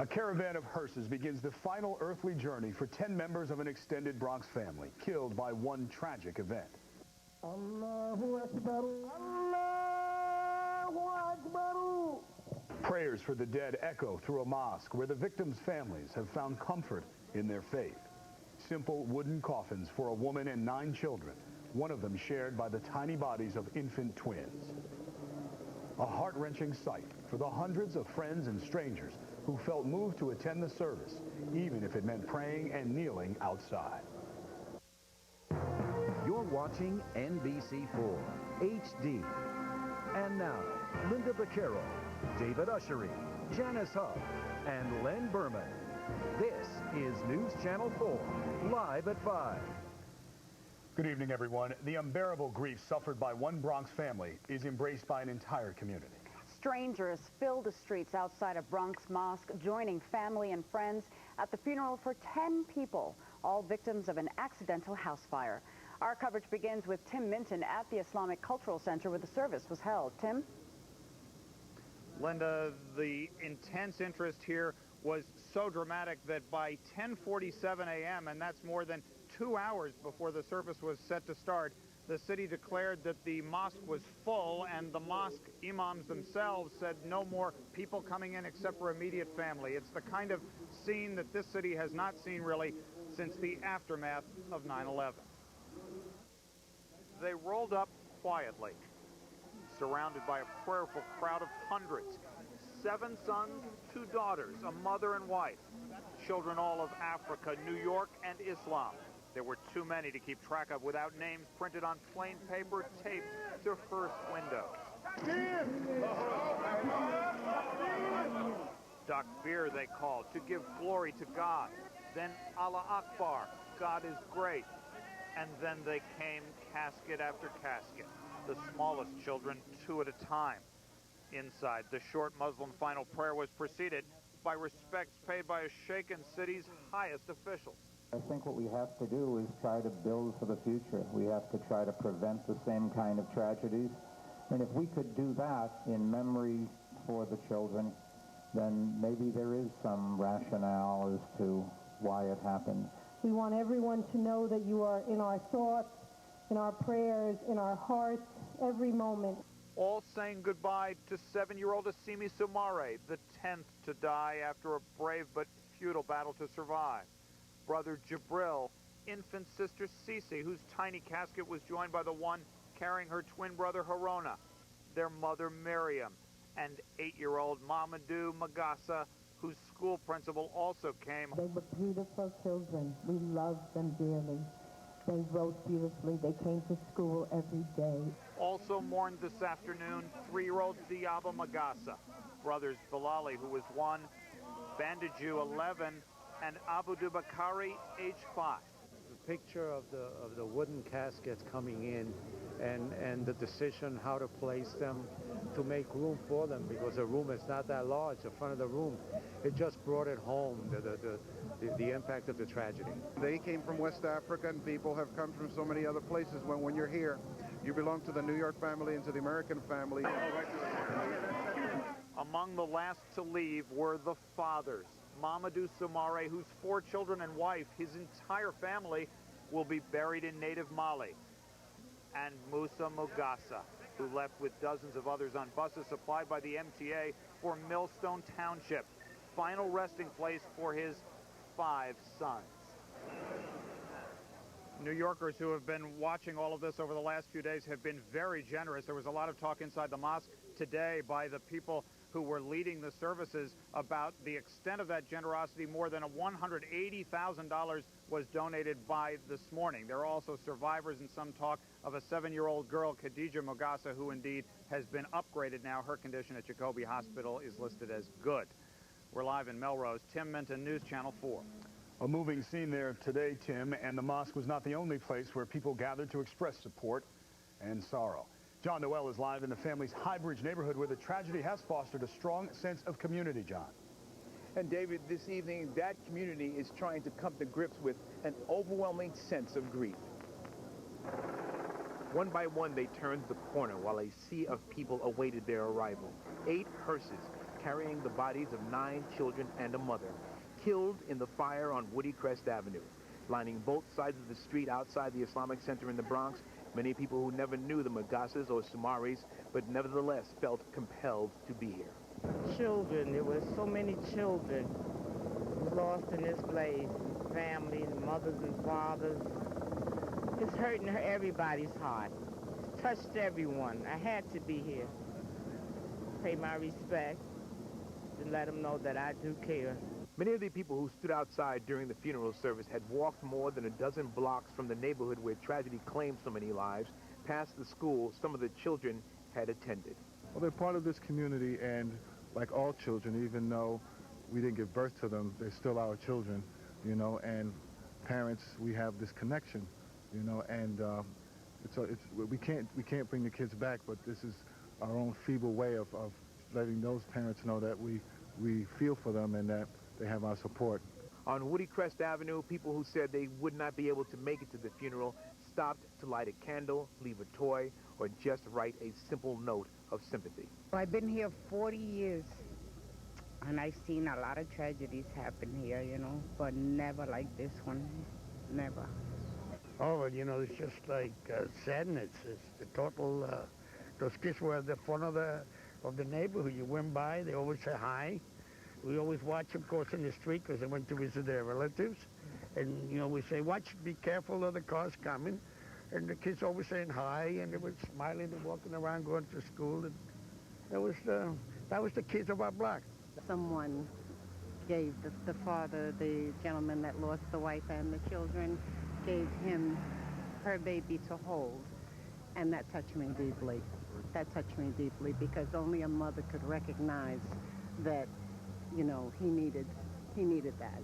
A caravan of hearses begins the final earthly journey for 10 members of an extended Bronx family killed by one tragic event. Allahu Akbar, Allahu Akbar. Prayers for the dead echo through a mosque where the victims' families have found comfort in their faith. Simple wooden coffins for a woman and 9 children, one of them shared by the tiny bodies of infant twins. A heart-wrenching sight for the hundreds of friends and strangers who felt moved to attend the service, even if it meant praying and kneeling outside. You're watching NBC4 HD. And now, Lynda Baquero, David Ushery, Janice Huff, and Len Berman. This is News Channel 4, live at 5. Good evening, everyone. The unbearable grief suffered by one Bronx family is embraced by an entire community. Strangers filled the streets outside of Bronx Mosque, joining family and friends at the funeral for 10 people, all victims of an accidental house fire. Our coverage begins with Tim Minton at the Islamic Cultural Center where the service was held. Tim? Lynda, the intense interest here was so dramatic that by 10:47 a.m., and that's more than 2 hours before the service was set to start, the city declared that the mosque was full, and the mosque imams themselves said no more people coming in except for immediate family. It's the kind of scene that this city has not seen really since the aftermath of 9/11. They rolled up quietly, surrounded by a prayerful crowd of hundreds. 7 sons, 2 daughters, a mother and wife, children all of Africa, New York, and Islam. There were too many to keep track of without names printed on plain paper taped to hearse windows. Takbir they called, to give glory to God. Then Allah Akbar, God is great. And then they came casket after casket, the smallest children 2 at a time. Inside, the short Muslim final prayer was preceded by respects paid by a shaken city's highest officials. I think what we have to do is try to build for the future. We have to try to prevent the same kind of tragedies. And if we could do that in memory for the children, then maybe there is some rationale as to why it happened. We want everyone to know that you are in our thoughts, in our prayers, in our hearts, every moment. All saying goodbye to 7-year-old Assimi Soumare, the 10th to die after a brave but futile battle to survive. Brother Jibril, infant sister Cece, whose tiny casket was joined by the one carrying her twin brother Harona, their mother Miriam, and 8-year-old Mamadou Magassa, whose school principal also came. They were beautiful children. We loved them dearly. They wrote beautifully. They came to school every day. Also mourned this afternoon 3-year-old Diaba Magassa, brothers Bilali, who was 1, Bandiju, 11, and Abu Bakari, age 5. The picture of the wooden caskets coming in and the decision how to place them to make room for them, because the room is not that large, the front of the room. It just brought it home, the impact of the tragedy. They came from West Africa, and people have come from so many other places. When you're here, you belong to the New York family and to the American family. Among the last to leave were the fathers. Mamadou Soumare, whose 4 children and wife, his entire family, will be buried in native Mali. And Musa Magassa, who left with dozens of others on buses supplied by the MTA for Millstone Township, final resting place for his 5 sons. New Yorkers who have been watching all of this over the last few days have been very generous. There was a lot of talk inside the mosque today by the people who were leading the services about the extent of that generosity. More than $180,000 was donated by this morning. There are also survivors and some talk of a 7-year-old girl, Khadija Mogassa, who indeed has been upgraded now. Her condition at Jacoby Hospital is listed as good. We're live in Melrose. Tim Minton, News Channel 4. A moving scene there today, Tim, and the mosque was not the only place where people gathered to express support and sorrow. John Noel is live in the family's Highbridge neighborhood where the tragedy has fostered a strong sense of community, John. And David, this evening, that community is trying to come to grips with an overwhelming sense of grief. One by one, they turned the corner while a sea of people awaited their arrival. 8 hearses carrying the bodies of 9 children and a mother, killed in the fire on Woody Crest Avenue. Lining both sides of the street outside the Islamic Center in the Bronx, many people who never knew the Magasas or Sumaris, but nevertheless felt compelled to be here. Children, there were so many children lost in this blaze. Families, mothers and fathers. It's hurting everybody's heart. It's touched everyone. I had to be here. Pay my respect and let them know that I do care. Many of the people who stood outside during the funeral service had walked more than a dozen blocks from the neighborhood where tragedy claimed so many lives, past the school some of the children had attended. Well, they're part of this community, and like all children, even though we didn't give birth to them, they're still our children, you know, and parents, we have this connection, you know, and we can't bring the kids back, but this is our own feeble way of letting those parents know that we feel for them and that they have our support. On Woody Crest Avenue, people who said they would not be able to make it to the funeral stopped to light a candle, leave a toy, or just write a simple note of sympathy. I've been here 40 years, and I've seen a lot of tragedies happen here, you know, but never like this one, never. Oh, well, you know, it's just like sadness. It's the total, those kids were at the front of the neighborhood. You went by, they always say hi. We always watch them crossing the street because they went to visit their relatives. And, you know, we say, be careful of the cars coming. And the kids always saying hi, and they were smiling and walking around going to school. And that was the kids of our block. Someone gave the father, the gentleman that lost the wife and the children, gave him her baby to hold. And that touched me deeply. That touched me deeply because only a mother could recognize that, you know, he needed that.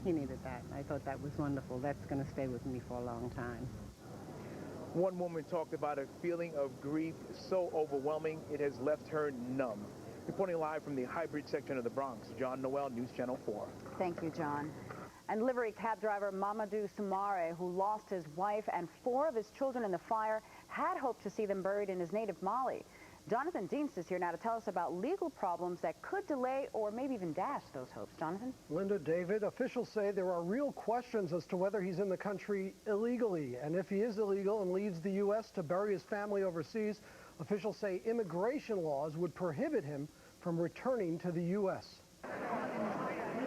He needed that. I thought that was wonderful. That's going to stay with me for a long time. One woman talked about a feeling of grief so overwhelming it has left her numb. Reporting live from the hybrid section of the Bronx, John Noel, News Channel 4. Thank you, John. And livery cab driver Mamadou Soumaré, who lost his wife and 4 of his children in the fire, had hoped to see them buried in his native Mali. Jonathan Dienst is here now to tell us about legal problems that could delay or maybe even dash those hopes. Jonathan? Lynda, David, officials say there are real questions as to whether he's in the country illegally. And if he is illegal and leaves the U.S. to bury his family overseas, officials say immigration laws would prohibit him from returning to the U.S.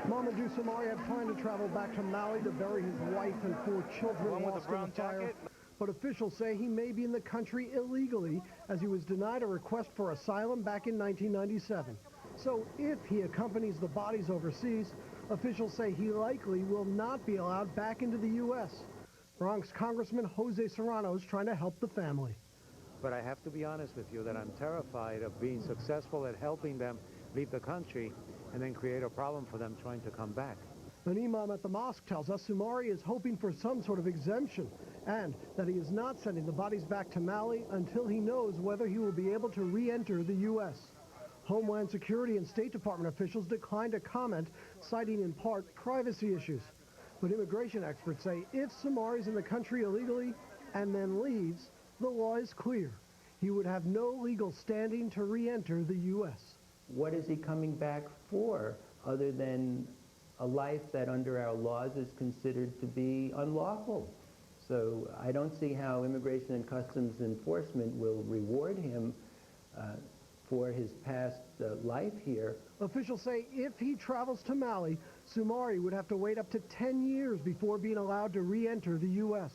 Mamadou Soumaré had planned to travel back to Mali to bury his wife and 4 children lost in the fire. But officials say he may be in the country illegally as he was denied a request for asylum back in 1997. So if he accompanies the bodies overseas, officials say he likely will not be allowed back into the U.S. Bronx Congressman Jose Serrano is trying to help the family. But I have to be honest with you that I'm terrified of being successful at helping them leave the country and then create a problem for them trying to come back. An imam at the mosque tells us Soumaré is hoping for some sort of exemption and that he is not sending the bodies back to Mali until he knows whether he will be able to re-enter the U.S. Homeland Security and State Department officials declined to comment, citing in part privacy issues. But immigration experts say if Soumaré is in the country illegally and then leaves, the law is clear. He would have no legal standing to re-enter the U.S. What is he coming back for other than a life that under our laws is considered to be unlawful? So I don't see how Immigration and Customs Enforcement will reward him for his past life here. Officials say if he travels to Mali, Soumaré would have to wait up to 10 years before being allowed to re-enter the U.S.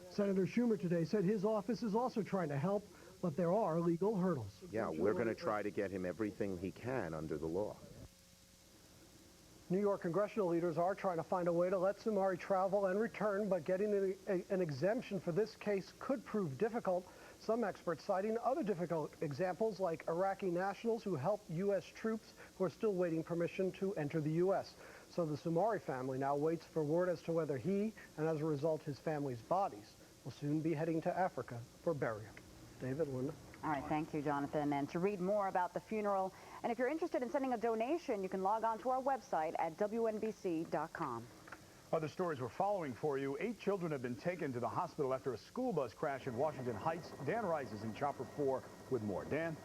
Senator Schumer today said his office is also trying to help, but there are legal hurdles. Yeah, we're going to try to get him everything he can under the law. New York congressional leaders are trying to find a way to let Soumaré travel and return, but getting an exemption for this case could prove difficult. Some experts citing other difficult examples like Iraqi nationals who helped U.S. troops who are still waiting permission to enter the U.S. So the Soumaré family now waits for word as to whether he, and as a result his family's bodies, will soon be heading to Africa for burial. David, Lynda. All right, thank you, Jonathan. And to read more about the funeral, and if you're interested in sending a donation, you can log on to our website at WNBC.com. Other stories we're following for you. 8 children have been taken to the hospital after a school bus crash in Washington Heights. Dan Rice is in Chopper 4 with more. Dan?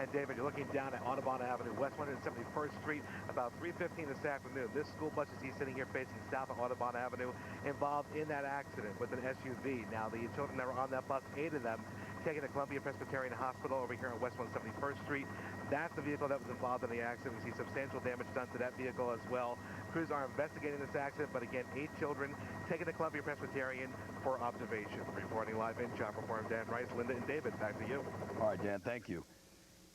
And David, you're looking down at Audubon Avenue, West 171st Street, about 3:15 this afternoon. This school bus is sitting here facing south of Audubon Avenue, involved in that accident with an SUV. Now, the children that were on that bus, 8 of them, taken to Columbia Presbyterian Hospital over here on West 171st Street. That's the vehicle that was involved in the accident. We see substantial damage done to that vehicle as well. Crews are investigating this accident, but again, 8 children taken to Columbia Presbyterian for observation. Reporting live in Chopper Farm, Dan Rice, Lynda, and David, back to you. All right, Dan, thank you.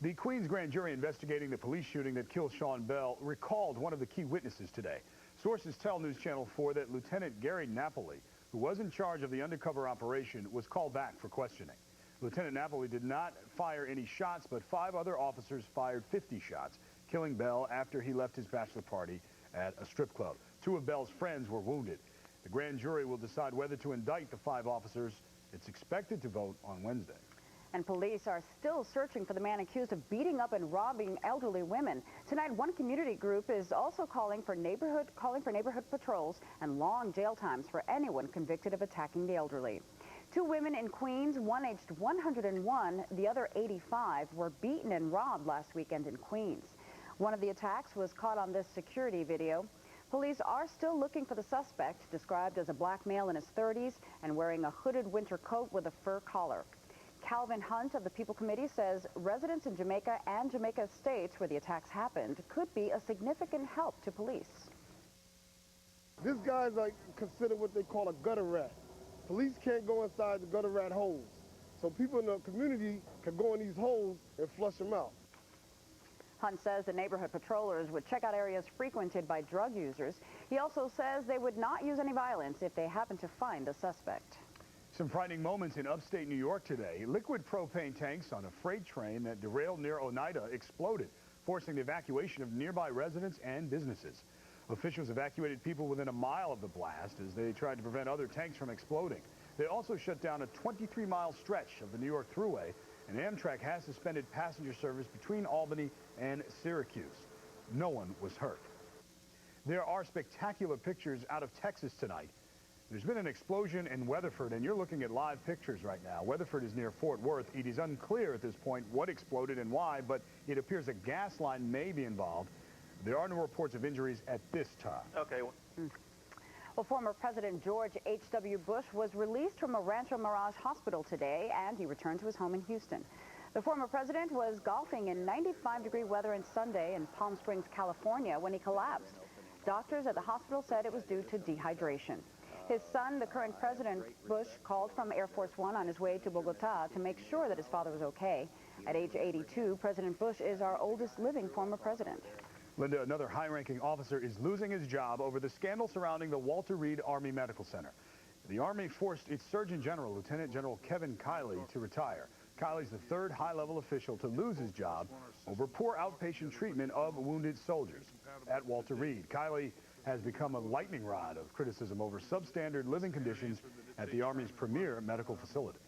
The Queens grand jury investigating the police shooting that killed Sean Bell recalled one of the key witnesses today. Sources tell News Channel 4 that Lieutenant Gary Napoli, who was in charge of the undercover operation, was called back for questioning. Lieutenant Napoli did not fire any shots, but 5 other officers fired 50 shots, killing Bell after he left his bachelor party at a strip club. 2 of Bell's friends were wounded. The grand jury will decide whether to indict the 5 officers. It's expected to vote on Wednesday. And police are still searching for the man accused of beating up and robbing elderly women. Tonight, one community group is also calling for neighborhood patrols and long jail times for anyone convicted of attacking the elderly. 2 women in Queens, one aged 101, the other 85, were beaten and robbed last weekend in Queens. One of the attacks was caught on this security video. Police are still looking for the suspect, described as a black male in his 30s and wearing a hooded winter coat with a fur collar. Calvin Hunt of the People Committee says residents in Jamaica and Jamaica Estates, where the attacks happened, could be a significant help to police. This guy's like considered what they call a gutter rat. Police can't go inside the gutter rat holes. So people in the community can go in these holes and flush them out. Hunt says the neighborhood patrollers would check out areas frequented by drug users. He also says they would not use any violence if they happen to find a suspect. Some frightening moments in upstate New York today. Liquid propane tanks on a freight train that derailed near Oneida exploded, forcing the evacuation of nearby residents and businesses. Officials evacuated people within a mile of the blast as they tried to prevent other tanks from exploding. They also shut down a 23-mile stretch of the New York Thruway, and Amtrak has suspended passenger service between Albany and Syracuse. No one was hurt. There are spectacular pictures out of Texas tonight. There's been an explosion in Weatherford, and you're looking at live pictures right now. Weatherford is near Fort Worth. It is unclear at this point what exploded and why, but it appears a gas line may be involved. There are no reports of injuries at this time. Okay. Well, former President George H.W. Bush was released from a Rancho Mirage hospital today, and he returned to his home in Houston. The former president was golfing in 95-degree weather on Sunday in Palm Springs, California, when he collapsed. Doctors at the hospital said it was due to dehydration. His son, the current President Bush, called from Air Force One on his way to Bogota to make sure that his father was okay. At age 82, President Bush is our oldest living former president. Lynda, another high-ranking officer is losing his job over the scandal surrounding the Walter Reed Army Medical Center. The Army forced its Surgeon General, Lieutenant General Kevin Kiley, to retire. Kiley's the 3rd high-level official to lose his job over poor outpatient treatment of wounded soldiers at Walter Reed. Kiley has become a lightning rod of criticism over substandard living conditions at the Army's premier medical facility.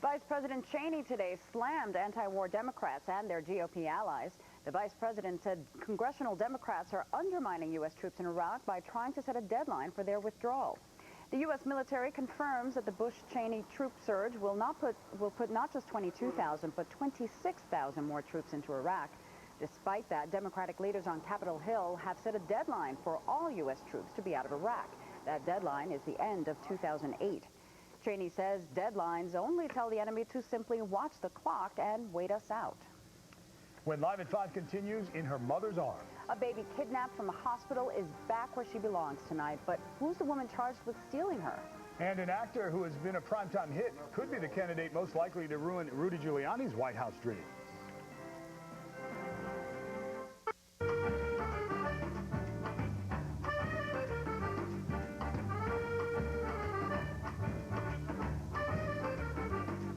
Vice President Cheney today slammed anti-war Democrats and their GOP allies. The vice president said congressional Democrats are undermining U.S. troops in Iraq by trying to set a deadline for their withdrawal. The U.S. military confirms that the Bush-Cheney troop surge will put not just 22,000 but 26,000 more troops into Iraq. Despite that, Democratic leaders on Capitol Hill have set a deadline for all U.S. troops to be out of Iraq. That deadline is the end of 2008. Cheney says deadlines only tell the enemy to simply watch the clock and wait us out. When Live at 5 continues, in her mother's arms. A baby kidnapped from a hospital is back where she belongs tonight, but who's the woman charged with stealing her? And an actor who has been a primetime hit could be the candidate most likely to ruin Rudy Giuliani's White House dreams.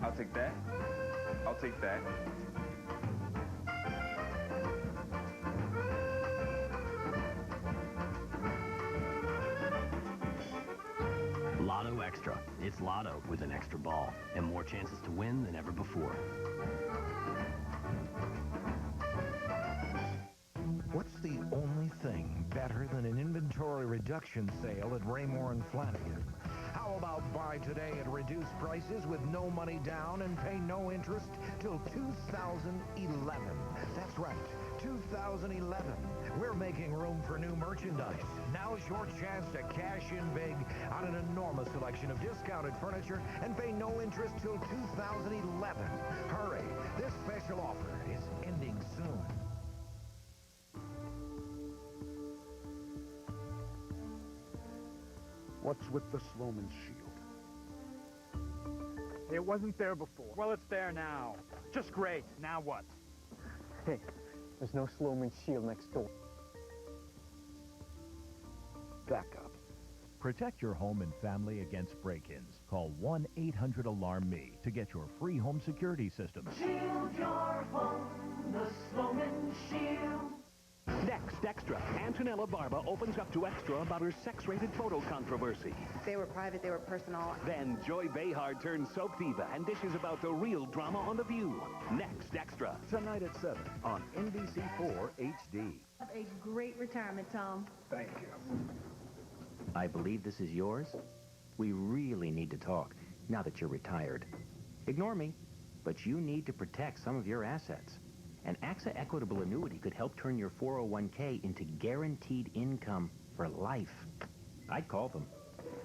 I'll take that. I'll take that. Lotto Extra. It's Lotto with an extra ball and more chances to win than ever before. What's the only thing better than an inventory reduction sale at Raymore and Flanagan? How about buy today at reduced prices with no money down and pay no interest till 2011. That's right, 2011. We're making room for new merchandise. Now's your chance to cash in big on an enormous selection of discounted furniture and pay no interest till 2011. Hurry, this special offer is ending soon. What's with the Sloman's shield? It wasn't there before. Well, it's there now. Just great. Now what? Hey, there's no Sloman's shield next door. Back up. Protect your home and family against break-ins. Call 1-800-ALARM-ME to get your free home security system. Shield your home, the Sloman Shield. Next Extra, Antonella Barba opens up to Extra about her sex-rated photo controversy. They were private, they were personal. Then Joy Behar turns soap diva and dishes about the real drama on The View. Next Extra. Tonight at 7 on NBC4 HD. A great retirement, Tom. Thank you. I believe this is yours. We really need to talk now that you're retired. Ignore me, but you need to protect some of your assets. An AXA Equitable Annuity could help turn your 401k into guaranteed income for life. I'd call them.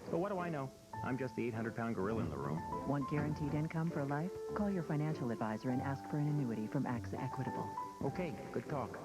But what do I know? I'm just the 800-pound gorilla in the room. Want guaranteed income for life? Call your financial advisor and ask for an annuity from AXA Equitable. Okay, good talk.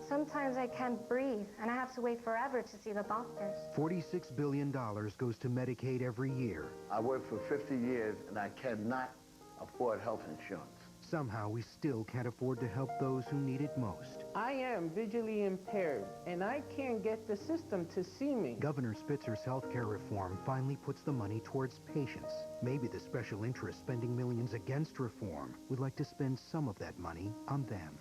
Sometimes I can't breathe, and I have to wait forever to see the doctors. $46 billion goes to Medicaid every year. I worked for 50 years, and I cannot afford health insurance. Somehow, we still can't afford to help those who need it most. I am visually impaired, and I can't get the system to see me. Governor Spitzer's health care reform finally puts the money towards patients. Maybe the special interest spending millions against reform would like to spend some of that money on them.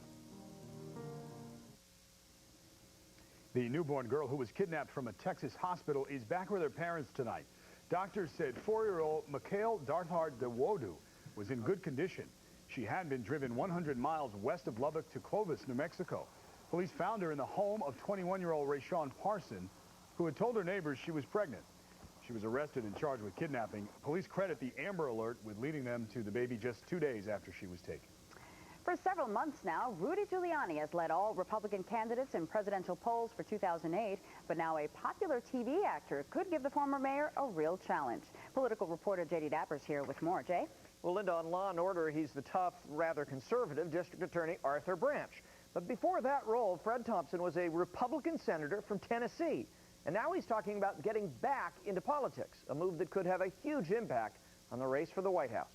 The newborn girl who was kidnapped from a Texas hospital is back with her parents tonight. Doctors said 4-year-old Mikhail Darthard-Dewodu was in good condition. She had been driven 100 miles west of Lubbock to Clovis, New Mexico. Police found her in the home of 21-year-old Rayshawn Parson, who had told her neighbors she was pregnant. She was arrested and charged with kidnapping. Police credit the Amber Alert with leading them to the baby just 2 days after she was taken. For several months now, Rudy Giuliani has led all Republican candidates in presidential polls for 2008, but now a popular TV actor could give the former mayor a real challenge. Political reporter J.D. Dapper's here with more. Jay? Well, Lynda, on Law & Order, he's the tough, rather conservative District Attorney Arthur Branch. But before that role, Fred Thompson was a Republican senator from Tennessee. And now he's talking about getting back into politics, a move that could have a huge impact on the race for the White House.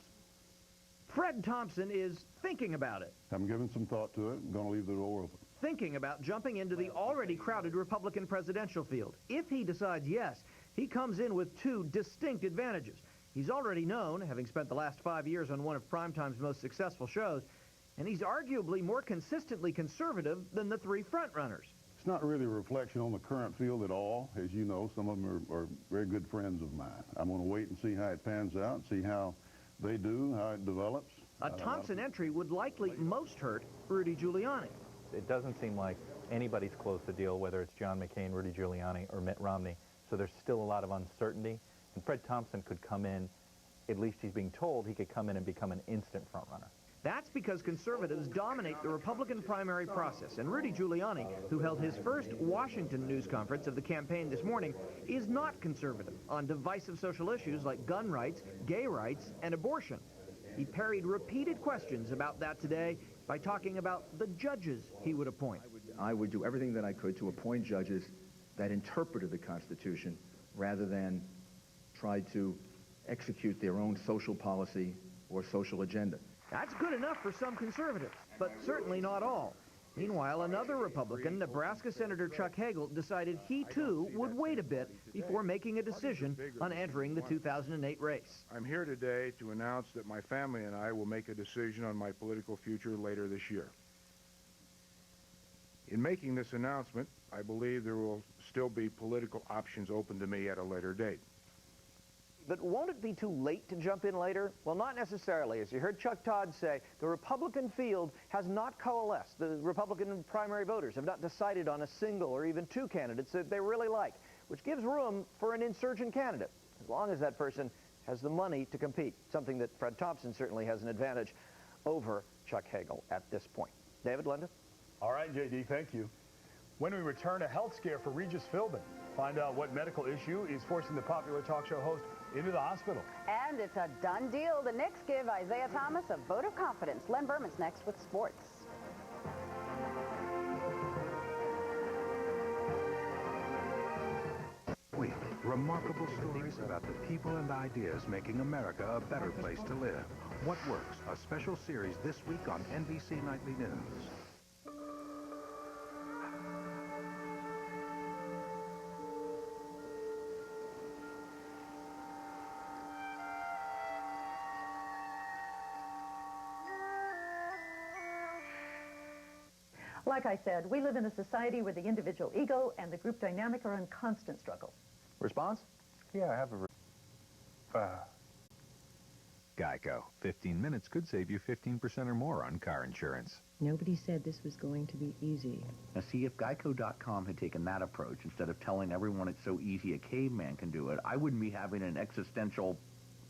Fred Thompson is thinking about it. I'm giving some thought to it. I'm going to leave the door open. Thinking about jumping into the already crowded Republican presidential field. If he decides yes, he comes in with two distinct advantages. He's already known, having spent the last 5 years on one of primetime's most successful shows, and he's arguably more consistently conservative than the three frontrunners. It's not really a reflection on the current field at all. As you know, some of them are very good friends of mine. I'm going to wait and see how it pans out, see how they do, how it develops. A Thompson entry would likely most hurt Rudy Giuliani. It doesn't seem like anybody's closed the deal, whether it's John McCain, Rudy Giuliani, or Mitt Romney. So there's still a lot of uncertainty. And Fred Thompson could come in, at least he's being told, he could come in and become an instant frontrunner. That's because conservatives dominate the Republican primary process, and Rudy Giuliani, who held his first Washington news conference of the campaign this morning, is not conservative on divisive social issues like gun rights, gay rights, and abortion. He parried repeated questions about that today by talking about the judges he would appoint. I would do everything that I could to appoint judges that interpreted the Constitution rather than try to execute their own social policy or social agenda. That's good enough for some conservatives, but certainly not all. Meanwhile, another Republican, Nebraska Senator Chuck Hagel, decided he too would wait a bit before making a decision on entering the 2008 race. I'm here today to announce that my family and I will make a decision on my political future later this year. In making this announcement, I believe there will still be political options open to me at a later date. But won't it be too late to jump in later? Well, not necessarily. As you heard Chuck Todd say, the Republican field has not coalesced. The Republican primary voters have not decided on a single or even two candidates that they really like, which gives room for an insurgent candidate, as long as that person has the money to compete, something that Fred Thompson certainly has an advantage over Chuck Hagel at this point. David, Lynda? All right, J.D., thank you. When we return, a health scare for Regis Philbin. Find out what medical issue is forcing the popular talk show host into the hospital. And it's a done deal. The Knicks give Isaiah Thomas a vote of confidence. Len Berman's next with sports. Week, remarkable stories about the people and ideas making America a better place to live. What Works, a special series this week on NBC Nightly News. Like I said, we live in a society where the individual ego and the group dynamic are in constant struggle. Response? Yeah, I have a... Geico. 15 minutes could save you 15% or more on car insurance. Nobody said this was going to be easy. Now, see, if Geico.com had taken that approach, instead of telling everyone it's so easy a caveman can do it, I wouldn't be having an existential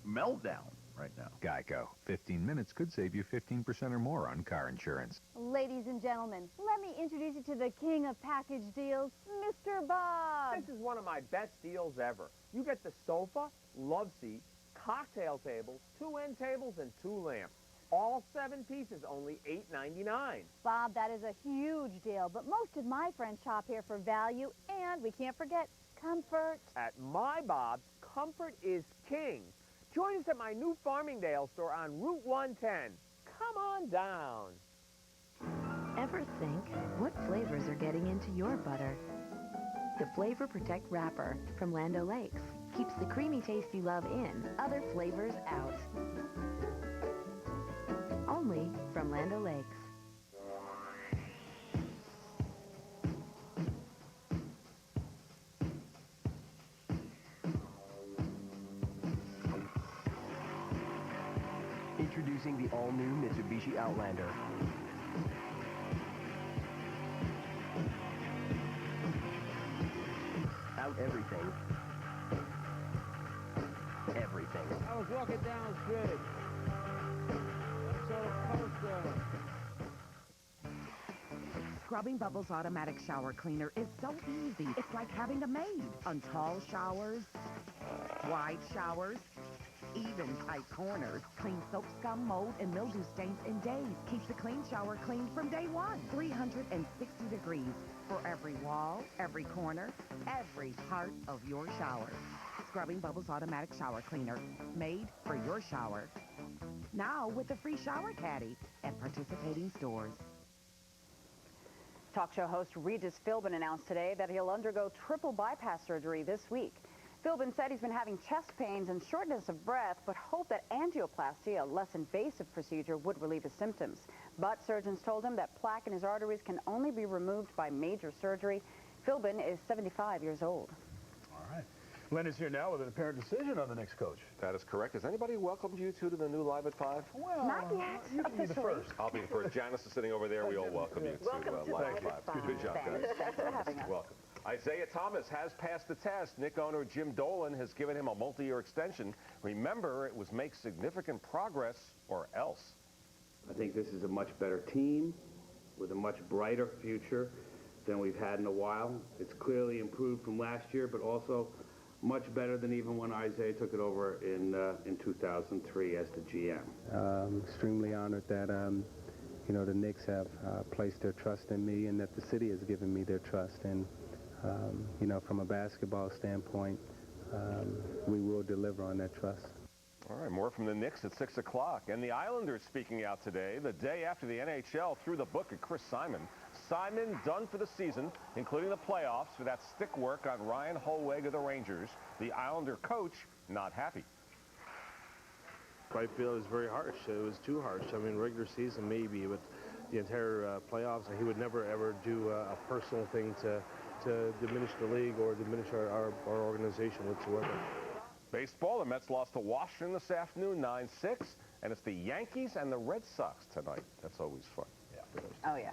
meltdown right now. Geico. 15 minutes could save you 15% or more on car insurance. Ladies and gentlemen, let me introduce you to the king of package deals, Mr. Bob. This is one of my best deals ever. You get the sofa, love seat, cocktail table, 2 end tables, and 2 lamps. All 7 pieces, only $8.99. Bob, that is a huge deal, but most of my friends shop here for value, and we can't forget comfort. At my Bob's, comfort is king. Join us at my new Farmingdale store on Route 110. Come on down. Ever think, what flavors are getting into your butter? The Flavor Protect Wrapper from Land O'Lakes keeps the creamy taste you love in, other flavors out. Only from Land O'Lakes. Introducing the all-new Mitsubishi Outlander. Out everything. Everything. I was walking down the street. I saw a poster. Scrubbing Bubbles Automatic Shower Cleaner is so easy. It's like having a maid. On tall showers, wide showers, even tight corners. Clean soap, scum, mold, and mildew stains in days. Keeps the clean shower clean from day one. 360 degrees for every wall, every corner, every part of your shower. Scrubbing Bubbles Automatic Shower Cleaner. Made for your shower. Now with a free shower caddy at participating stores. Talk show host Regis Philbin announced today that he'll undergo triple bypass surgery this week. Philbin said he's been having chest pains and shortness of breath, but hoped that angioplasty, a less invasive procedure, would relieve his symptoms. But surgeons told him that plaque in his arteries can only be removed by major surgery. Philbin is 75 years old. All right. Len is here now with an apparent decision on the next coach. That is correct. Has anybody welcomed you two to the new Live at 5? Well, not yet. You can be the first. I'll be the first. Janice is sitting over there. We all welcome you to Live at 5. Good job, guys. Thanks for having us. Welcome. Isaiah Thomas has passed the test. Knick owner Jim Dolan has given him a multi-year extension. Remember, it was make significant progress or else. I think this is a much better team with a much brighter future than we've had in a while. It's clearly improved from last year, but also much better than even when Isaiah took it over in 2003 as the GM. Extremely honored that the Knicks have placed their trust in me and that the city has given me their trust. And from a basketball standpoint, we will deliver on that trust. All right, more from the Knicks at 6 o'clock. And the Islanders speaking out today, the day after the NHL threw the book at Chris Simon. Simon done for the season, including the playoffs, for that stick work on Ryan Holweg of the Rangers. The Islander coach not happy. I feel it was very harsh. It was too harsh. I mean, regular season maybe, but the entire playoffs, he would never ever do a personal thing to diminish the league or diminish our organization whatsoever. Baseball, the Mets lost to Washington this afternoon, 9-6, and it's the Yankees and the Red Sox tonight. That's always fun. Yeah. Oh, yeah.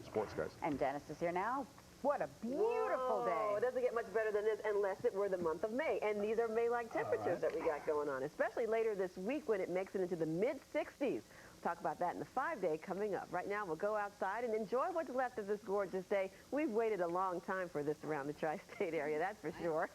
Sports, guys. And Dennis is here now. What a beautiful day. It doesn't get much better than this unless it were the month of May. And these are May-like temperatures that we got going on, especially later this week when it makes it into the mid-60s. talk about that in the 5-day coming up. Right now, we'll go outside and enjoy what's left of this gorgeous day. We've waited a long time for this around the tri-state area, that's for sure.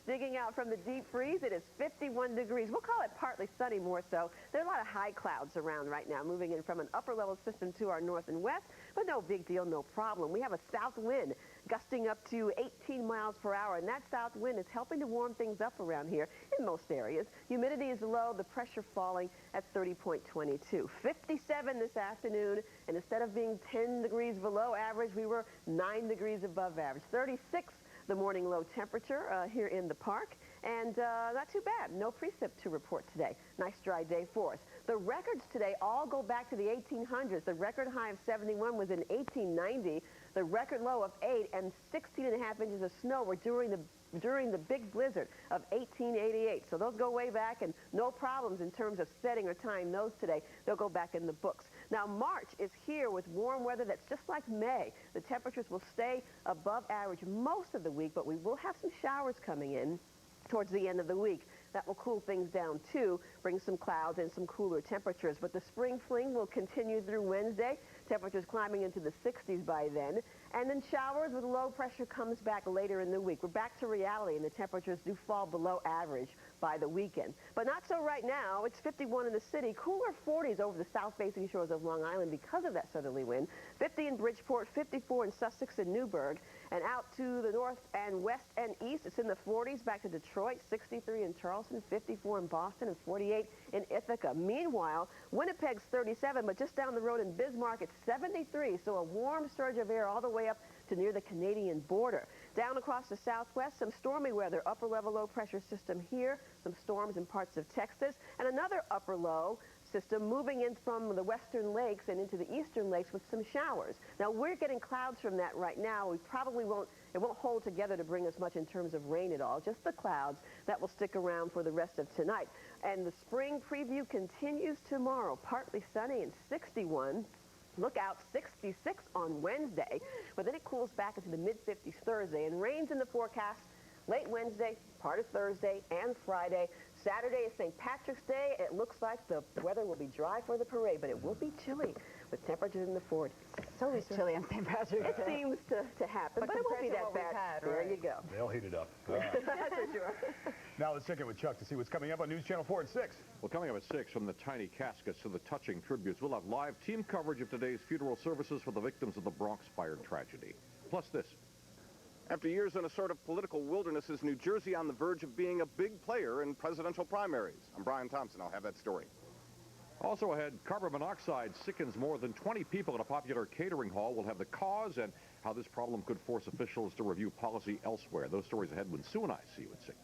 Digging out from the deep freeze, it is 51 degrees. We'll call it partly sunny more so. There are a lot of high clouds around right now, moving in from an upper-level system to our north and west, but no big deal, no problem. We have a south wind gusting up to 18 miles per hour, and that south wind is helping to warm things up around here in most areas. Humidity is low, the pressure falling at 30.22. 57 this afternoon, and instead of being 10 degrees below average, we were 9 degrees above average. 36 the morning low temperature here in the park, and not too bad. No precip to report today. Nice dry day for us. The records today all go back to the 1800s. The record high of 71 was in 1890. The record low of 8 and 16.5 inches of snow were during the big blizzard of 1888. So those go way back, and no problems in terms of setting or tying those today. They'll go back in the books. Now, March is here with warm weather that's just like May. The temperatures will stay above average most of the week, but we will have some showers coming in towards the end of the week. That will cool things down, too, bring some clouds and some cooler temperatures. But the spring fling will continue through Wednesday. Temperatures climbing into the 60s by then. And then showers with low pressure comes back later in the week. We're back to reality, and the temperatures do fall below average by the weekend. But not so right now. It's 51 in the city. Cooler 40s over the south-facing shores of Long Island because of that southerly wind. 50 in Bridgeport, 54 in Sussex and Newburgh. And out to the north and west and east, it's in the 40s back to Detroit, 63 in Charleston, 54 in Boston, and 48 in Ithaca. Meanwhile, Winnipeg's 37, but just down the road in Bismarck, it's 73. So a warm surge of air all the way up to near the Canadian border. Down across the southwest, some stormy weather, upper-level low-pressure system here, some storms in parts of Texas, and another upper-low system moving in from the western lakes and into the eastern lakes with some showers. Now, we're getting clouds from that right now. We probably won't hold together to bring us much in terms of rain at all, just the clouds that will stick around for the rest of tonight. And the spring preview continues tomorrow, partly sunny and 61. Look out, 66 on Wednesday, but then it cools back into the mid-50s Thursday, and rains in the forecast late Wednesday, part of Thursday, and Friday. Saturday is St. Patrick's Day. It looks like the weather will be dry for the parade, but it will be chilly with temperatures in the 40s. It's always chilly on St. Patrick's Day. It seems to happen, but it won't be that bad. There you go. They'll heat it up. That's for sure. Now let's check in with Chuck to see what's coming up on News Channel 4 at 6. Well, coming up at 6, from the tiny caskets to the touching tributes, we'll have live team coverage of today's funeral services for the victims of the Bronx fire tragedy. Plus this. After years in a sort of political wilderness, is New Jersey on the verge of being a big player in presidential primaries? I'm Brian Thompson. I'll have that story. Also ahead, carbon monoxide sickens more than 20 people at a popular catering hall. We'll have the cause and how this problem could force officials to review policy elsewhere. Those stories ahead when Sue and I see you at 6.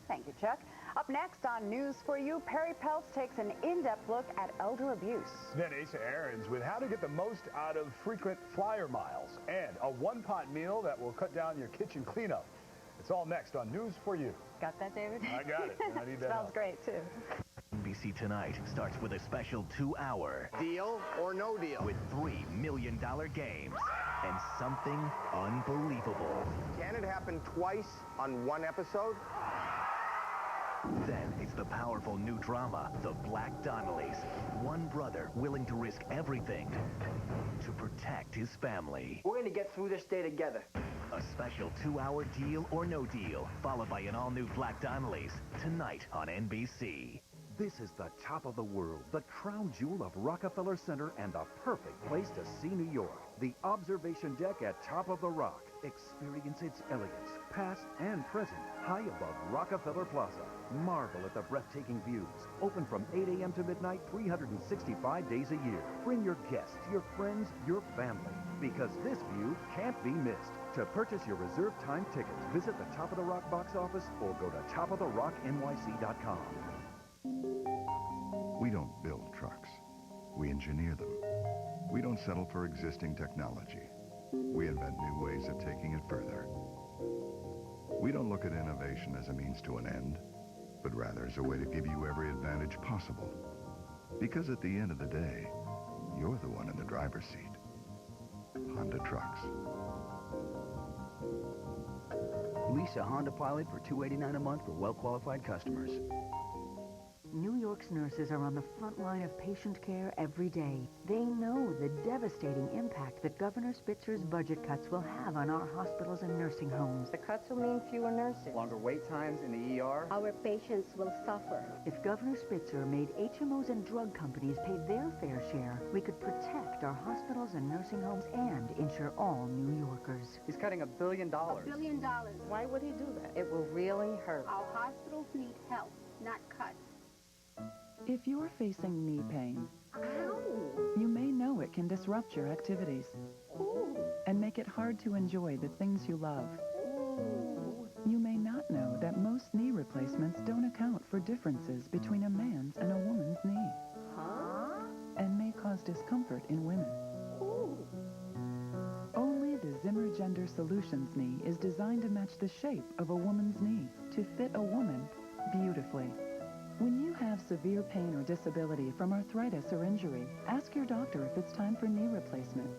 Thank you, Chuck. Up next on News for You, Perri Peltz takes an in-depth look at elder abuse. Then Asa Aarons with how to get the most out of frequent flyer miles and a one-pot meal that will cut down your kitchen cleanup. It's all next on News for You. Got that, David? I got it. I need that. Smells great, too. NBC Tonight starts with a special 2-hour deal or no deal with $3 million games and something unbelievable. Can it happen twice on one episode? Then it's the powerful new drama, The Black Donnellys. One brother willing to risk everything to protect his family. We're going to get through this day together. A special 2-hour deal or no deal, followed by an all-new Black Donnellys, tonight on NBC. This is the top of the world, the crown jewel of Rockefeller Center, and the perfect place to see New York. The observation deck at Top of the Rock. Experience its elegance, past and present, high above Rockefeller Plaza. Marvel at the breathtaking views. Open from 8 a.m. to midnight, 365 days a year. Bring your guests, your friends, your family, because this view can't be missed. To purchase your reserved time tickets, visit the Top of the Rock box office or go to topoftherocknyc.com. We don't build trucks. We engineer them. We don't settle for existing technology. We invent new ways of taking it further. We don't look at innovation as a means to an end, but rather as a way to give you every advantage possible. Because at the end of the day, you're the one in the driver's seat. Honda Trucks. Lease a Honda Pilot for $289 a month for well-qualified customers. New York's nurses are on the front line of patient care every day. They know the devastating impact that Governor Spitzer's budget cuts will have on our hospitals and nursing homes. The cuts will mean fewer nurses. Longer wait times in the ER. Our patients will suffer. If Governor Spitzer made HMOs and drug companies pay their fair share, we could protect our hospitals and nursing homes and insure all New Yorkers. He's cutting $1 billion. $1 billion. Why would he do that? It will really hurt. Our hospitals need help, not cuts. If you're facing knee pain, Ow. you may know it can disrupt your activities and make it hard to enjoy the things you love. You may not know that most knee replacements don't account for differences between a man's and a woman's knee and may cause discomfort in women. Only the Zimmer Gender Solutions knee is designed to match the shape of a woman's knee to fit a woman beautifully. When you have severe pain or disability from arthritis or injury, ask your doctor if it's time for knee replacement.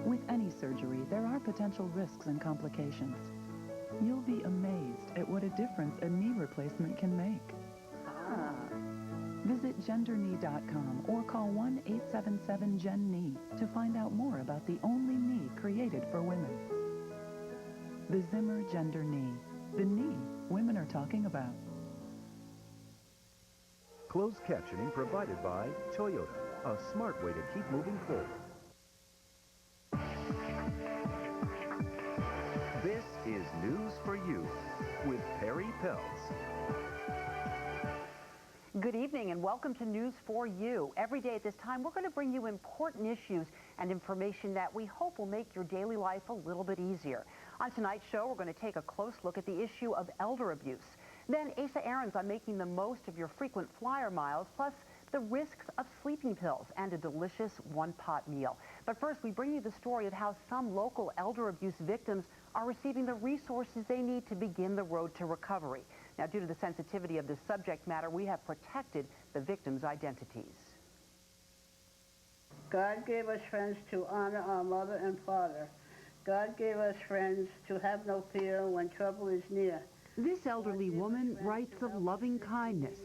With any surgery, there are potential risks and complications. You'll be amazed at what a difference a knee replacement can make. Visit genderknee.com or call 1-877-GEN-KNEE to find out more about the only knee created for women. The Zimmer Gender Knee, the knee women are talking about. Closed captioning provided by Toyota, a smart way to keep moving forward. This is News for You with Perri Peltz. Good evening and welcome to News for You. Every day at this time, we're going to bring you important issues and information that we hope will make your daily life a little bit easier. On tonight's show, we're going to take a close look at the issue of elder abuse. Then Asa errands on making the most of your frequent flyer miles, plus the risks of sleeping pills and a delicious one-pot meal. But first, we bring you the story of how some local elder abuse victims are receiving the resources they need to begin the road to recovery. Now, due to the sensitivity of this subject matter, we have protected the victims' identities. God gave us friends to honor our mother and father. God gave us friends to have no fear when trouble is near. This elderly woman writes of loving kindness,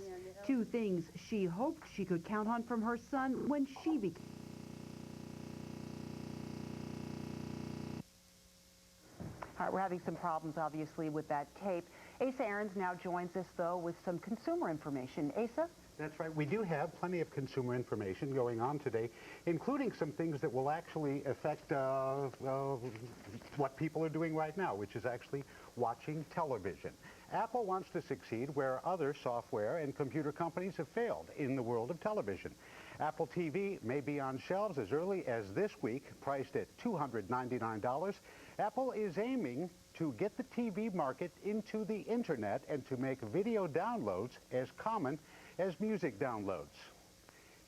two things she hoped she could count on from her son when she became. All right, we're having some problems, obviously, with that tape. Asa Aarons now joins us, though, with some consumer information. Asa? That's right. We do have plenty of consumer information going on today, including some things that will actually affect what people are doing right now, which is actually watching television. Apple wants to succeed where other software and computer companies have failed in the world of television. Apple TV may be on shelves as early as this week, priced at $299. Apple is aiming to get the TV market into the internet and to make video downloads as common as music downloads.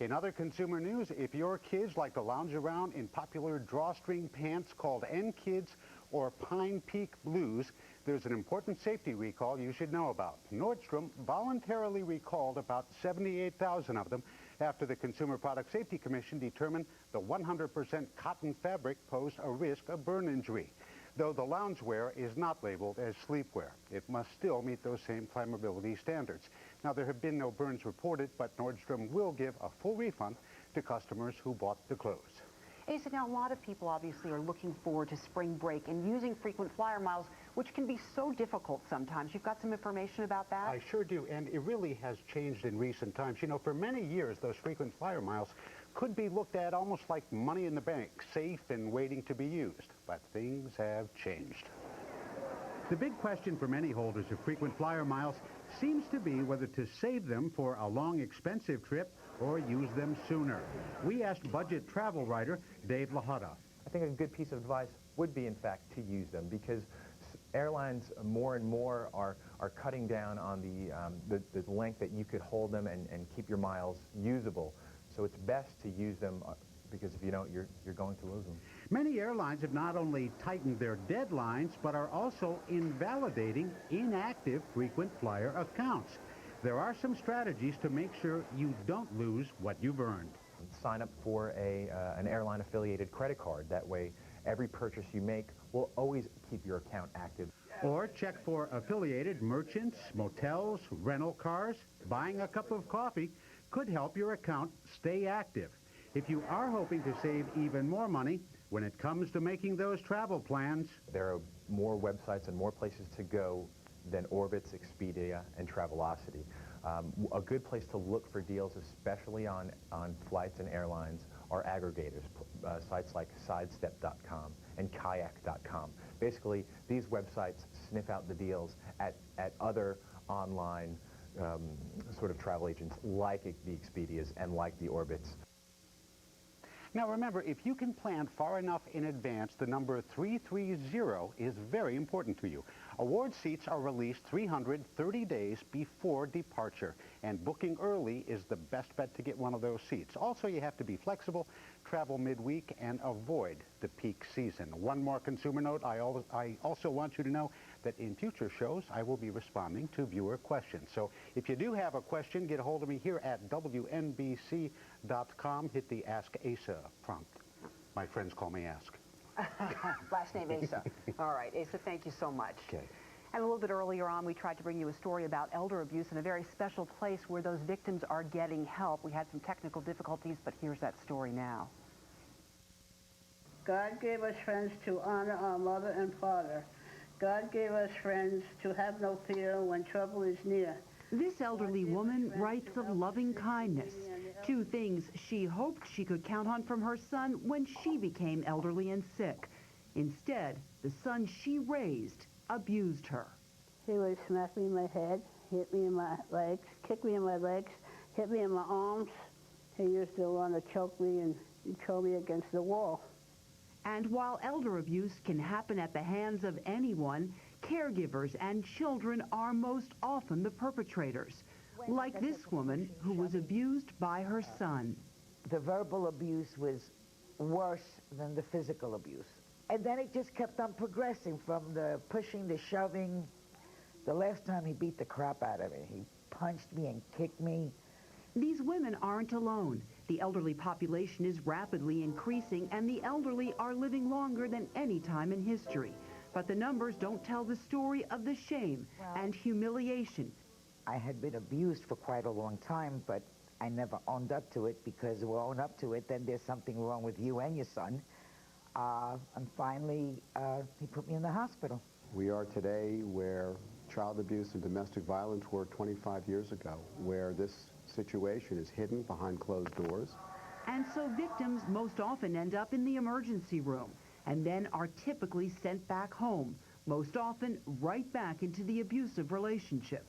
In other consumer news, if your kids like to lounge around in popular drawstring pants called N-Kids or Pine Peak Blues, there's an important safety recall you should know about. Nordstrom voluntarily recalled about 78,000 of them after the Consumer Product Safety Commission determined the 100% cotton fabric posed a risk of burn injury. Though the loungewear is not labeled as sleepwear, it must still meet those same flammability standards. Now, there have been no burns reported, but Nordstrom will give a full refund to customers who bought the clothes. Asa, now a lot of people obviously are looking forward to spring break and using frequent flyer miles, which can be so difficult sometimes. You've got some information about that? I sure do, and it really has changed in recent times. You know, for many years, those frequent flyer miles could be looked at almost like money in the bank, safe and waiting to be used. But things have changed. The big question for many holders of frequent flyer miles seems to be whether to save them for a long, expensive trip or use them sooner. We asked budget travel writer Dave LaHutta. I think a good piece of advice would be, in fact, to use them because airlines more and more are cutting down on the length that you could hold them and keep your miles usable. So it's best to use them because if you don't, you're going to lose them. Many airlines have not only tightened their deadlines, but are also invalidating inactive frequent flyer accounts. There are some strategies to make sure you don't lose what you've earned. Sign up for an airline-affiliated credit card. That way, every purchase you make will always keep your account active. Or check for affiliated merchants, motels, rental cars. Buying a cup of coffee could help your account stay active. If you are hoping to save even more money when it comes to making those travel plans, there are more websites and more places to go than Orbitz, Expedia, and Travelocity. A good place to look for deals, especially on flights and airlines, are aggregators, sites like sidestep.com and kayak.com. Basically, these websites sniff out the deals at other online sort of travel agents like the Expedias and like the Orbitz. now remember, if you can plan far enough in advance, the number 330 is very important to you. Award seats are released 330 days before departure, and booking early is the best bet to get one of those seats. Also, you have to be flexible, travel midweek, and avoid the peak season. One more consumer note, I also want you to know that in future shows, I will be responding to viewer questions. So if you do have a question, get a hold of me here at WNBC.com. Hit the Ask Asa prompt. My friends call me Ask. Last name Asa. All right, Asa, thank you so much. Okay. And a little bit earlier on, we tried to bring you a story about elder abuse in a very special place where those victims are getting help. We had some technical difficulties, but here's that story now. God gave us friends to honor our mother and father. God gave us friends to have no fear when trouble is near. This elderly woman writes of loving kindness, two things she hoped she could count on from her son when she became elderly and sick. Instead, the son she raised abused her. He would smack me in my head, hit me in my legs, kick me in my legs, hit me in my arms. He used to want to choke me and throw me against the wall. And while elder abuse can happen at the hands of anyone, caregivers and children are most often the perpetrators, like this woman who was abused by her son. The verbal abuse was worse than the physical abuse. And then it just kept on progressing from the pushing, the shoving. The last time he beat the crap out of me. He punched me and kicked me. These women aren't alone. The elderly population is rapidly increasing, and the elderly are living longer than any time in history. But the numbers don't tell the story of the shame and humiliation. I had been abused for quite a long time, but I never owned up to it, because if you own up to it, then there's something wrong with you and your son. And finally, he put me in the hospital. We are today where child abuse and domestic violence were 25 years ago, where this situation is hidden behind closed doors. And so victims most often end up in the emergency room and then are typically sent back home, most often right back into the abusive relationship.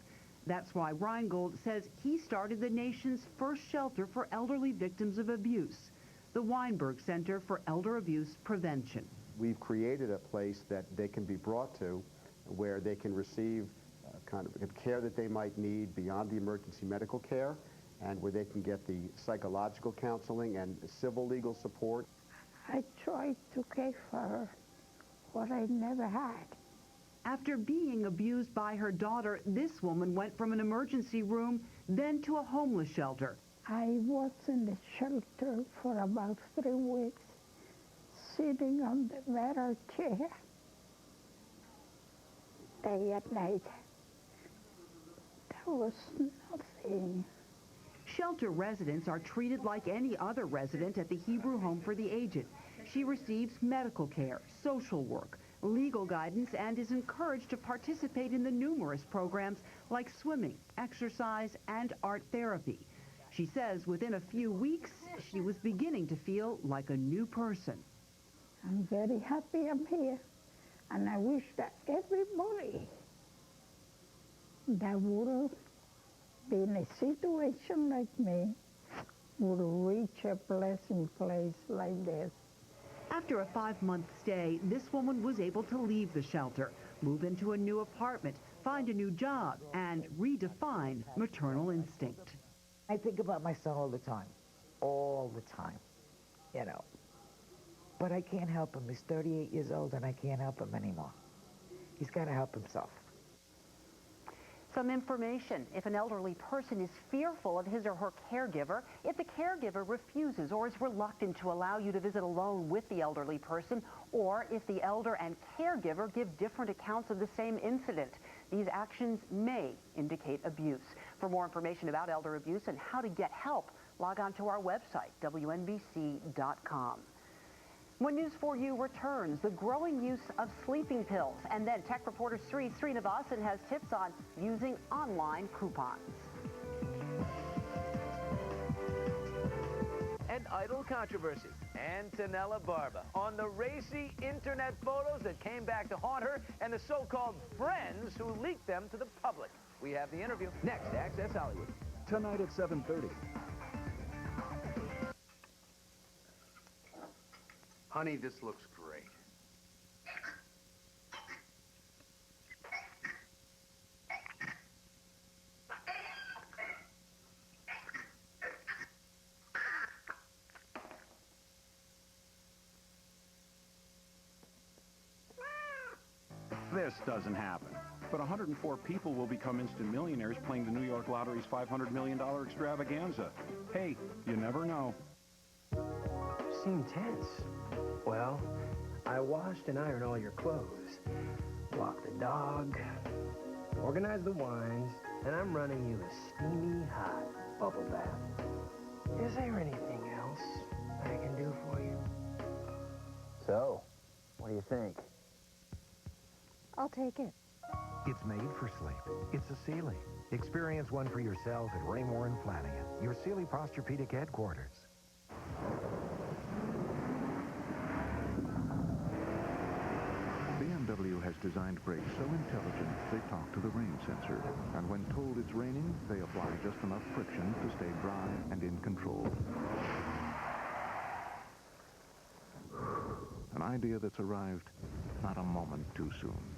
That's why Reingold says he started the nation's first shelter for elderly victims of abuse, the Weinberg Center for Elder Abuse Prevention. We've created a place that they can be brought to where they can receive kind of care that they might need beyond the emergency medical care, and where they can get the psychological counseling and civil legal support. I tried to care for her, what I never had. After being abused by her daughter, this woman went from an emergency room, then to a homeless shelter. I was in the shelter for about 3 weeks, sitting on the metal chair, day and night. There was nothing. Shelter residents are treated like any other resident at the Hebrew Home for the Aged. She receives medical care, social work, legal guidance, and is encouraged to participate in the numerous programs like swimming, exercise, and art therapy. She says within a few weeks, she was beginning to feel like a new person. I'm very happy I'm here, and I wish that everybody that would be in a situation like me would reach a blessing place like this. After a 5-month stay, this woman was able to leave the shelter, move into a new apartment, find a new job, and redefine maternal instinct. I think about my son all the time, you know. But I can't help him. He's 38 years old, and I can't help him anymore. He's got to help himself. Some information. If an elderly person is fearful of his or her caregiver, if the caregiver refuses or is reluctant to allow you to visit alone with the elderly person, or if the elder and caregiver give different accounts of the same incident, these actions may indicate abuse. For more information about elder abuse and how to get help, log on to our website, WNBC.com. When News 4U returns, the growing use of sleeping pills. And then tech reporter Srinivasan has tips on using online coupons. And idle controversy. Antonella Barba on the racy internet photos that came back to haunt her and the so-called friends who leaked them to the public. We have the interview next to Access Hollywood. Tonight at 7:30. Honey, this looks great. This doesn't happen. But 104 people will become instant millionaires playing the New York Lottery's $500 million extravaganza. Hey, you never know. Seem tense. Well, I washed and ironed all your clothes, walked the dog, organized the wines, and I'm running you a steamy, hot bubble bath. Is there anything else I can do for you? So, what do you think? I'll take it. It's made for sleep. It's a Sealy. Experience one for yourself at Raymore and Flanagan, your Sealy Posturepedic headquarters. BMW has designed brakes so intelligent they talk to the rain sensor. And when told it's raining, they apply just enough friction to stay dry and in control. An idea that's arrived not a moment too soon.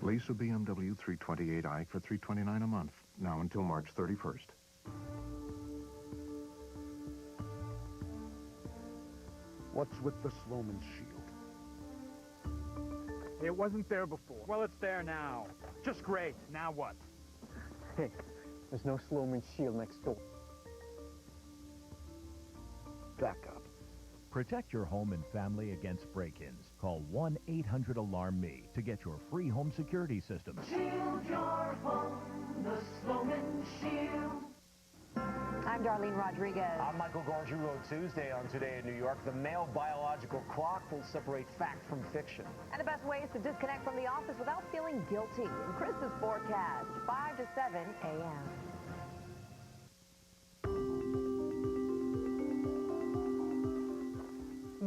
Lease a BMW 328i for $329 a month, now until March 31st. What's with the Sloman's shield? It wasn't there before. Well, it's there now. Just great. Now what? Hey, there's no Sloman's shield next door. Back up. Protect your home and family against break-ins. Call 1-800-ALARM-ME to get your free home security system. Shield your home, the Sloman Shield. I'm Darlene Rodriguez. I'm Michael Gargiulo. Tuesday on Today in New York, the male biological clock will separate fact from fiction. And the best way is to disconnect from the office without feeling guilty. In Chris's forecast, 5 to 7 a.m.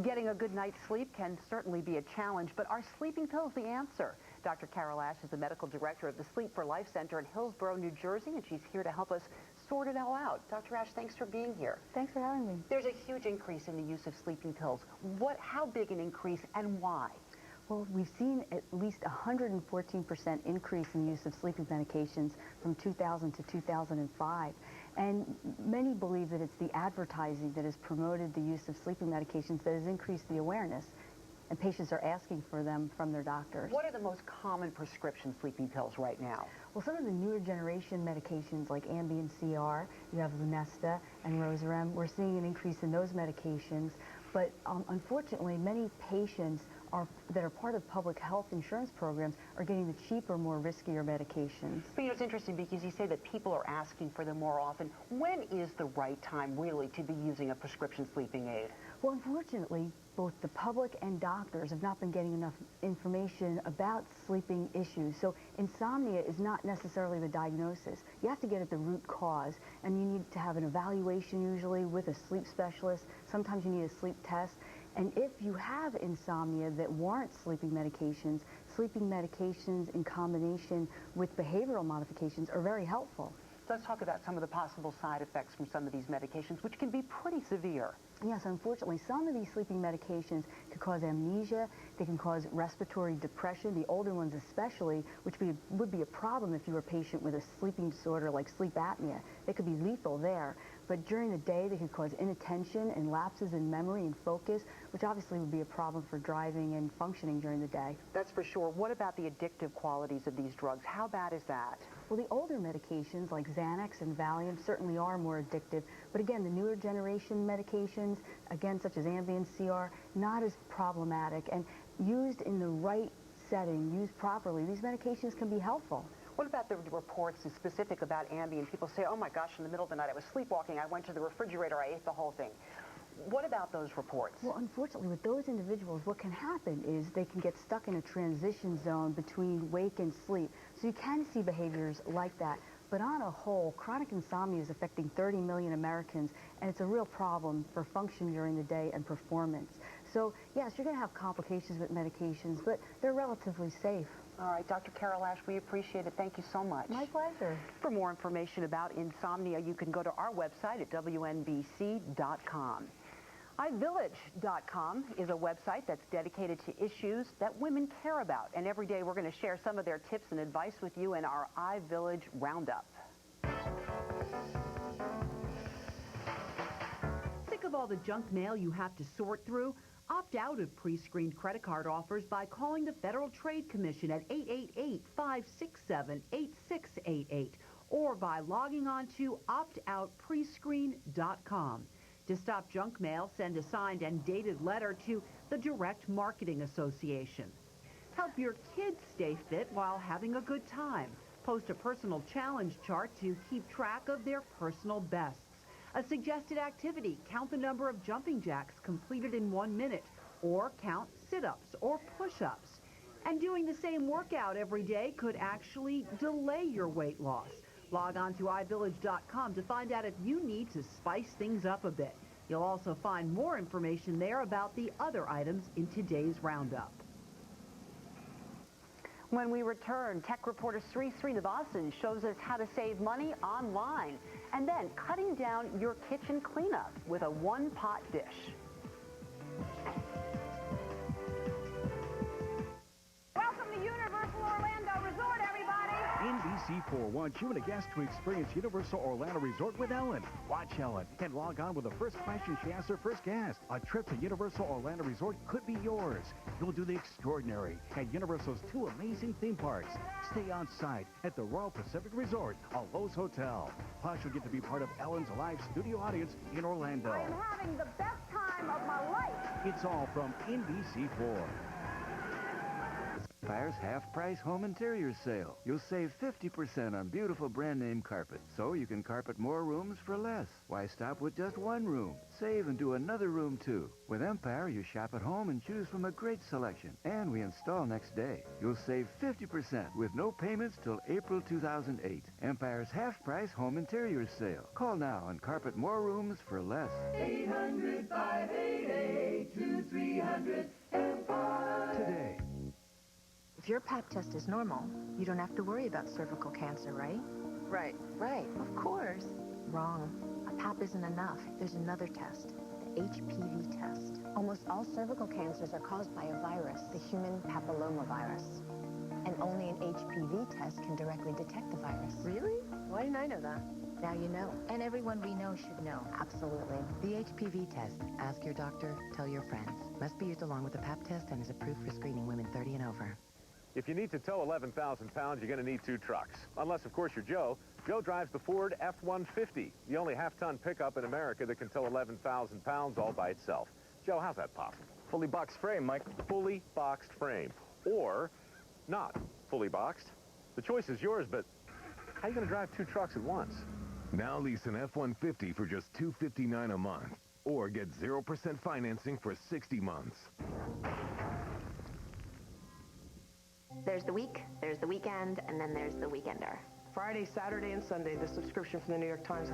Getting a good night's sleep can certainly be a challenge, but are sleeping pills the answer? Dr. Carol Ash is the medical director of the Sleep for Life Center in Hillsborough, New Jersey, and she's here to help us sort it all out. Dr. Ash, thanks for being here. Thanks for having me. There's a huge increase in the use of sleeping pills. How big an increase and why? Well, we've seen at least 114% increase in the use of sleeping medications from 2000 to 2005. And many believe that it's the advertising that has promoted the use of sleeping medications that has increased the awareness. And patients are asking for them from their doctors. What are the most common prescription sleeping pills right now? Well, some of the newer generation medications like Ambien CR, you have Lunesta and Rosarem, we're seeing an increase in those medications. But unfortunately, many patients that are part of public health insurance programs are getting the cheaper, more riskier medications. But you know, it's interesting because you say that people are asking for them more often. When is the right time, really, to be using a prescription sleeping aid? Well, unfortunately, both the public and doctors have not been getting enough information about sleeping issues. So insomnia is not necessarily the diagnosis. You have to get at the root cause, and you need to have an evaluation usually with a sleep specialist. Sometimes you need a sleep test. And if you have insomnia that warrants sleeping medications in combination with behavioral modifications are very helpful. So let's talk about some of the possible side effects from some of these medications, which can be pretty severe. Yes, unfortunately, some of these sleeping medications could cause amnesia. They can cause respiratory depression, the older ones especially, which would be a problem if you were a patient with a sleeping disorder like sleep apnea. They could be lethal there. but during the day they can cause inattention and lapses in memory and focus, which obviously would be a problem for driving and functioning during the day. That's for sure. What about the addictive qualities of these drugs? How bad is that? Well, the older medications like Xanax and Valium certainly are more addictive, but again, the newer generation medications, again, such as Ambien, CR, not as problematic, and used in the right setting, used properly, these medications can be helpful. What about the reports specific about Ambien? People say, oh my gosh, in the middle of the night I was sleepwalking, I went to the refrigerator, I ate the whole thing. What about those reports? Well, unfortunately, with those individuals, what can happen is they can get stuck in a transition zone between wake and sleep. So you can see behaviors like that. But on a whole, chronic insomnia is affecting 30 million Americans, and it's a real problem for function during the day and performance. So, yes, you're going to have complications with medications, but they're relatively safe. All right, Dr. Carol Ash, we appreciate it. Thank you so much. My pleasure. For more information about insomnia, you can go to our website at WNBC.com. iVillage.com is a website that's dedicated to issues that women care about. And every day we're going to share some of their tips and advice with you in our iVillage Roundup. Sick of all the junk mail you have to sort through? Opt out of pre-screened credit card offers by calling the Federal Trade Commission at 888-567-8688 or by logging on to optoutprescreen.com. To stop junk mail, send a signed and dated letter to the Direct Marketing Association. Help your kids stay fit while having a good time. Post a personal challenge chart to keep track of their personal bests. A suggested activity, count the number of jumping jacks completed in 1 minute, or count sit-ups or push-ups. And doing the same workout every day could actually delay your weight loss. Log on to iVillage.com to find out if you need to spice things up a bit. You'll also find more information there about the other items in today's roundup. When we return, tech reporter Sri Srinivasan shows us how to save money online and then cutting down your kitchen cleanup with a one-pot dish. Welcome to Universal Orlando Resort, everybody! NBC4 wants you and a guest to experience Universal Orlando Resort with Ellen. Watch Ellen and log on with the first question she asks her first guest. A trip to Universal Orlando Resort could be yours. You'll do the extraordinary at Universal's 2 amazing theme parks. Stay on site at the Royal Pacific Resort, a Lowe's Hotel. Plus, you'll get to be part of Ellen's live studio audience in Orlando. I am having the best time of my life! It's all from NBC4. Empire's half-price home interior sale. You'll save 50% on beautiful brand-name carpet, so you can carpet more rooms for less. Why stop with just one room? Save and do another room, too. With Empire, you shop at home and choose from a great selection, and we install next day. You'll save 50% with no payments till April 2008. Empire's half-price home interior sale. Call now and carpet more rooms for less. 800-588-2300 Empire. Today. If your Pap test is normal, you don't have to worry about cervical cancer, right? Right. Of course. Wrong. A Pap isn't enough. There's another test, the HPV test. Almost all cervical cancers are caused by a virus, the human papillomavirus. And only an HPV test can directly detect the virus. Really? Why didn't I know that? Now you know. And everyone we know should know. Absolutely. The HPV test. Ask your doctor, tell your friends. Must be used along with the Pap test and is approved for screening women 30 and over. If you need to tow 11,000 pounds, you're going to need 2 trucks. Unless, of course, you're Joe. Joe drives the Ford F-150, the only half-ton pickup in America that can tow 11,000 pounds all by itself. Joe, how's that possible? Fully boxed frame, Mike. Fully boxed frame. Or not fully boxed. The choice is yours, but how are you going to drive 2 trucks at once? Now lease an F-150 for just $259 a month. Or get 0% financing for 60 months. There's the week, there's the weekend, and then there's the weekender. Friday, Saturday, and Sunday, the subscription from the New York Times,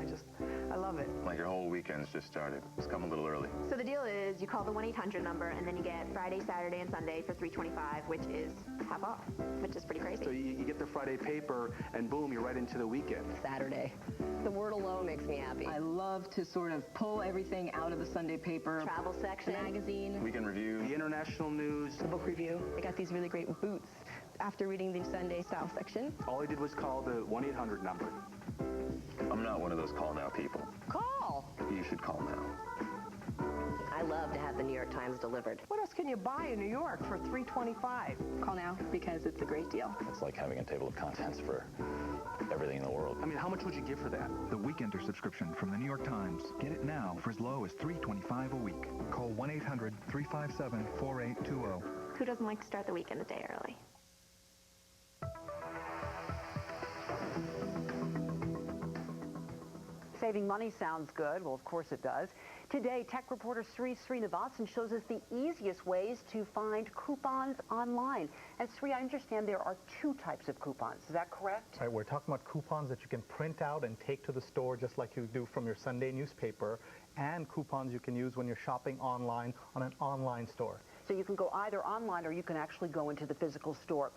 I love it. Like your whole weekend's just started. It's come a little early. So the deal is you call the 1-800 number, and then you get Friday, Saturday, and Sunday for $325, which is half off, which is pretty crazy. So you get the Friday paper, and boom, you're right into the weekend. Saturday. The word alone makes me happy. I love to sort of pull everything out of the Sunday paper. Travel section. The magazine. Weekend review. The international news. The book review. I got these really great boots after reading the Sunday style section. All I did was call the 1-800 number. I'm not one of those call now people. Call! You should call now. I love to have the New York Times delivered. What else can you buy in New York for $3.25? Call now because it's a great deal. It's like having a table of contents for everything in the world. I mean, how much would you give for that? The Weekender subscription from the New York Times. Get it now for as low as $3.25 a week. Call 1-800-357-4820. Who doesn't like to start the weekend a day early? Saving money sounds good. Well, of course it does. Today, tech reporter Sri Srinivasan shows us the easiest ways to find coupons online. And Sri, I understand there are two types of coupons. Is that correct? Right, we're talking about coupons that you can print out and take to the store just like you do from your Sunday newspaper, and coupons you can use when you're shopping online on an online store. So you can go either online or you can actually go into the physical store.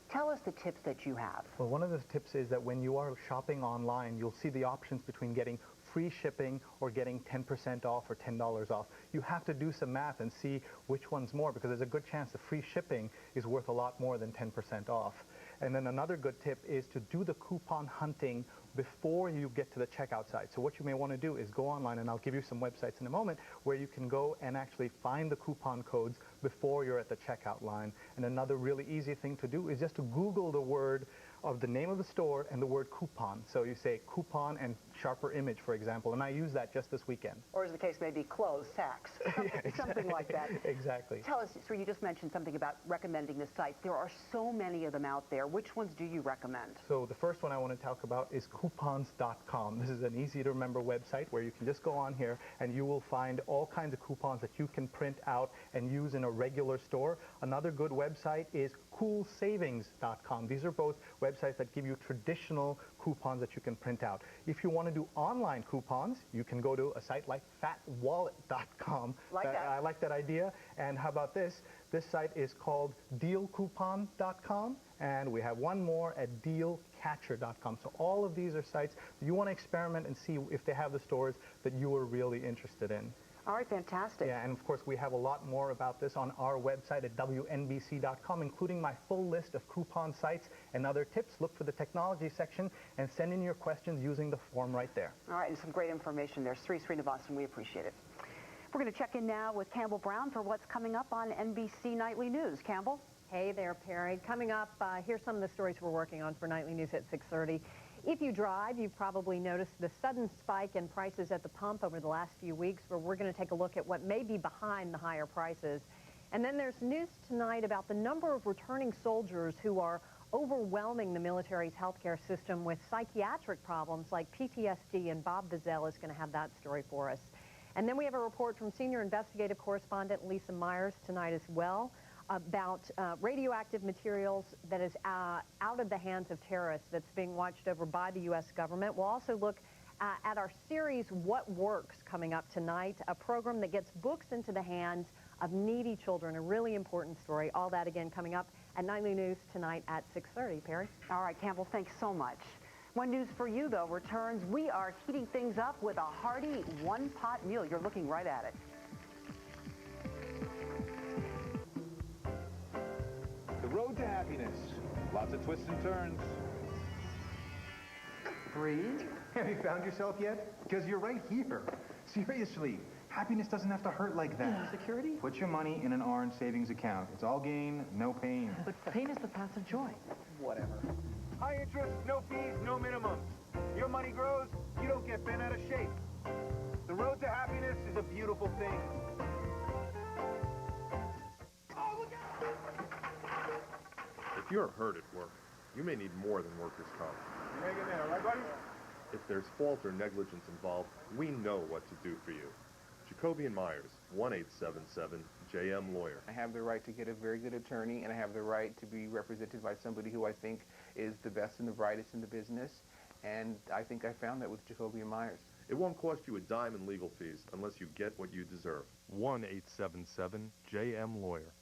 Tell us the tips that you have. Well, one of the tips is that when you are shopping online, you'll see the options between getting free shipping or getting 10% off or $10 off. You have to do some math and see which one's more, because there's a good chance the free shipping is worth a lot more than 10% off. And then another good tip is to do the coupon hunting before you get to the checkout site. So what you may want to do is go online, and I'll give you some websites in a moment where you can go and actually find the coupon codes before you're at the checkout line. And another really easy thing to do is just to Google the word of the name of the store and the word coupon. So you say coupon and sharper image, for example, and I use that just this weekend. Or as the case may be, clothes, tax, something like that. Exactly. Tell us, sir, you just mentioned something about recommending the sites. There are so many of them out there. Which ones do you recommend? So the first one I want to talk about is coupons.com. This is an easy to remember website where you can just go on here and you will find all kinds of coupons that you can print out and use in a regular store. Another good website is coolsavings.com. These are both websites that give you traditional coupons that you can print out. If you want to do online coupons, you can go to a site like fatwallet.com. I like that idea. And how about this? This site is called dealcoupon.com, and we have one more at dealcatcher.com. So all of these are sites that you want to experiment and see if they have the stores that you are really interested in. All right, fantastic. Yeah, and of course we have a lot more about this on our website at WNBC.com, including my full list of coupon sites and other tips. Look for the technology section and send in your questions using the form right there. All right, and some great information there. Sri Srinivasan, we appreciate it. We're going to check in now with Campbell Brown for what's coming up on NBC Nightly News. Campbell? Hey there, Perry. Coming up, here's some of the stories we're working on for Nightly News at 6:30. If you drive, you've probably noticed the sudden spike in prices at the pump over the last few weeks, where we're going to take a look at what may be behind the higher prices. And then there's news tonight about the number of returning soldiers who are overwhelming the military's healthcare system with psychiatric problems like PTSD, and Bob Vizell is going to have that story for us. And then we have a report from senior investigative correspondent Lisa Myers tonight as well about radioactive materials that is out of the hands of terrorists that's being watched over by the U.S. government. We'll also look at our series, What Works, coming up tonight, a program that gets books into the hands of needy children, a really important story. All that, again, coming up at Nightly News tonight at 6:30. Perry? All right, Campbell, thanks so much. One news for you, though, returns. We are heating things up with a hearty one-pot meal. You're looking right at it. The road to happiness. Lots of twists and turns. Breathe. Have you found yourself yet? Because you're right here. Seriously, happiness doesn't have to hurt like that. Security? Put your money in an orange savings account. It's all gain, no pain. But pain is the path of joy. Whatever. High interest, no fees, no minimums. Your money grows, you don't get bent out of shape. The road to happiness is a beautiful thing. If you're hurt at work, you may need more than workers' comp. You hanging there, all right, buddy? If there's fault or negligence involved, we know what to do for you. Jacoby & Myers, 1-877-JM Lawyer. I have the right to get a very good attorney, and I have the right to be represented by somebody who I think is the best and the brightest in the business, and I think I found that with Jacoby & Myers. It won't cost you a dime in legal fees unless you get what you deserve. 1-877-JM Lawyer.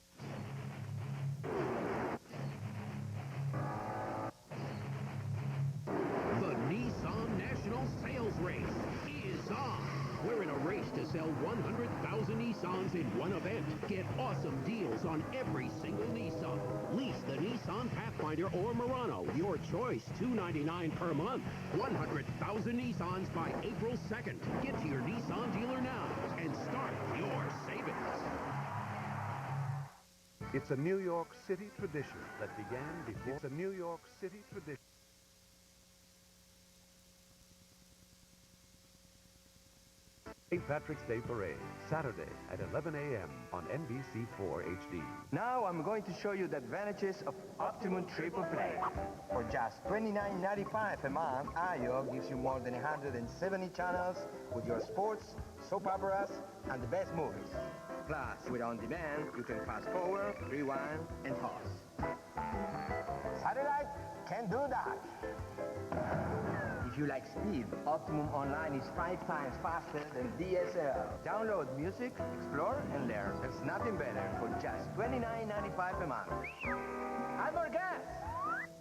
The Nissan National Sales Race is on. We're in a race to sell 100,000 Nissans Nissans in one event. Get awesome deals on every single Nissan. Lease the Nissan Pathfinder or Murano. Your choice, $299 per month. 100,000 Nissans by April 2nd. Get to your Nissan dealer now and start your savings. It's a New York City tradition that began before. It's a New York City tradition. St. Patrick's Day Parade, Saturday at 11 a.m. on NBC4 HD. Now I'm going to show you the advantages of Optimum Triple Play. For just $29.95 a month, IO gives you more than 170 channels with your sports, soap operas, and the best movies. Plus, with On Demand, you can fast forward, rewind, and pause. Satellite can do that. If you like speed, Optimum Online is 5 times faster than DSL. Download music, explore, and learn. There's nothing better for just $29.95 a month. Add more gas!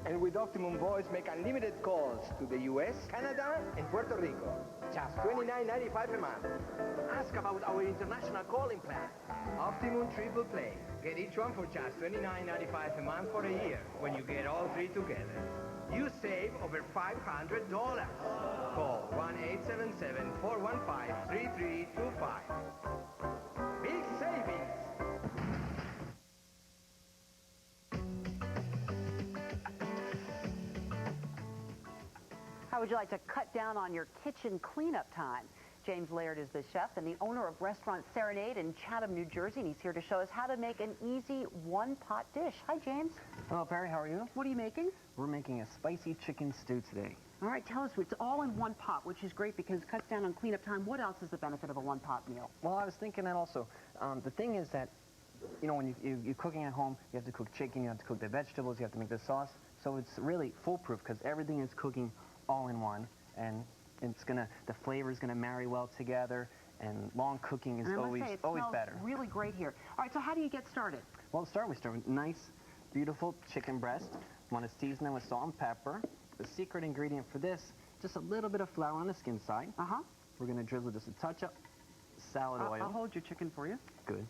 And with Optimum Voice, make unlimited calls to the US, Canada, and Puerto Rico. Just $29.95 a month. Ask about our international calling plan. Optimum Triple Play. Get each one for just $29.95 a month for a year when you get all three together. You save over $500. Call 1-877-415-3325. Big savings! How would you like to cut down on your kitchen cleanup time? James Laird is the chef and the owner of Restaurant Serenade in Chatham, New Jersey, and he's here to show us how to make an easy one-pot dish. Hi, James. Hello, Perry. How are you? What are you making? We're making a spicy chicken stew today. All right, tell us. It's all in one pot, which is great because it cuts down on cleanup time. What else is the benefit of a one-pot meal? Well, I was thinking that also. The thing is that, you know, when you're cooking at home, you have to cook chicken, you have to cook the vegetables, you have to make the sauce. So it's really foolproof because everything is cooking all in one, and the flavor's gonna marry well together, and long cooking is always better. Really great here. All right, so how do you get started? Well, we start with nice, beautiful chicken breast. You want to season it with salt and pepper. The secret ingredient for this, just a little bit of flour on the skin side. We're gonna drizzle just a touch of salad oil. I'll hold your chicken for you. Good.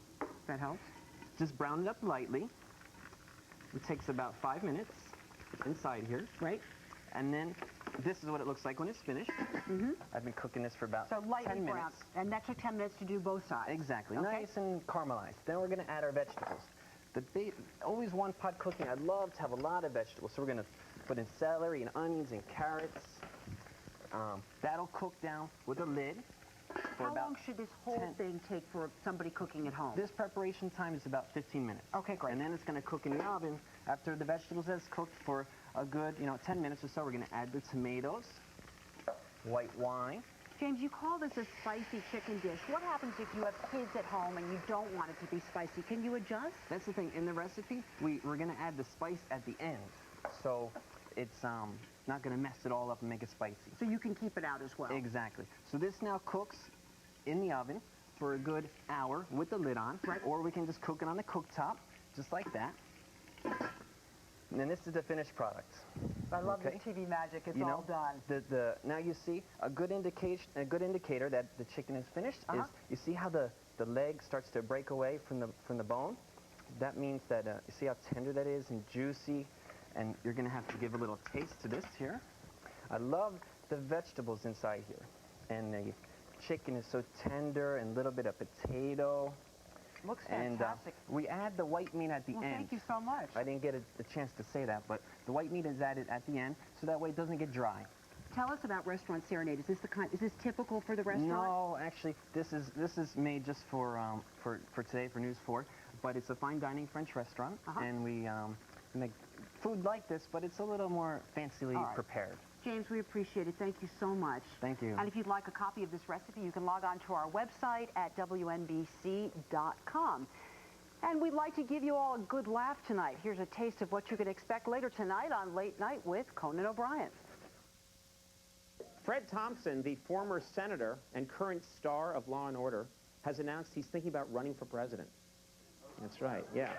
That helps. Just brown it up lightly. It takes about 5 minutes inside here. Right. And then this is what it looks like when it's finished. I've been cooking this for about 10 minutes. Brown. And that took 10 minutes to do both sides. Exactly. Okay. Nice and caramelized. Then we're going to add our vegetables. Always one-pot cooking. I'd love to have a lot of vegetables. So we're going to put in celery and onions and carrots. That'll cook down with a lid. How long should this whole thing take for somebody cooking at home? This preparation time is about 15 minutes. Okay, great. And then it's going to cook in the oven. After the vegetables has cooked for a good, 10 minutes or so, we're going to add the tomatoes, white wine. James, you call this a spicy chicken dish. What happens if you have kids at home and you don't want it to be spicy? Can you adjust? That's the thing. In the recipe, we're going to add the spice at the end. So it's not going to mess it all up and make it spicy. So you can keep it out as well. Exactly. So this now cooks in the oven for a good hour with the lid on. Right. Or we can just cook it on the cooktop, just like that. And then this is the finished product. I love the TV magic. It's all done. Now you see a good indicator that the chicken is finished is you see how the leg starts to break away from the bone. That means that you see how tender that is and juicy, and you're going to have to give a little taste to this here. I love the vegetables inside here, and the chicken is so tender and a little bit of potato. Looks fantastic. And we add the white meat at the end. Thank you so much. I didn't get a chance to say that, but the white meat is added at the end, so that way it doesn't get dry. Tell us about Restaurant Serenade. Is this typical for the restaurant? No, actually, this is made just for today for News 4, but it's a fine dining French restaurant, and we make food like this, but it's a little more fancily prepared. James, we appreciate it. Thank you so much. Thank you. And if you'd like a copy of this recipe, you can log on to our website at WNBC.com. And we'd like to give you all a good laugh tonight. Here's a taste of what you can expect later tonight on Late Night with Conan O'Brien. Fred Thompson, the former senator and current star of Law & Order, has announced he's thinking about running for president. That's right, yeah.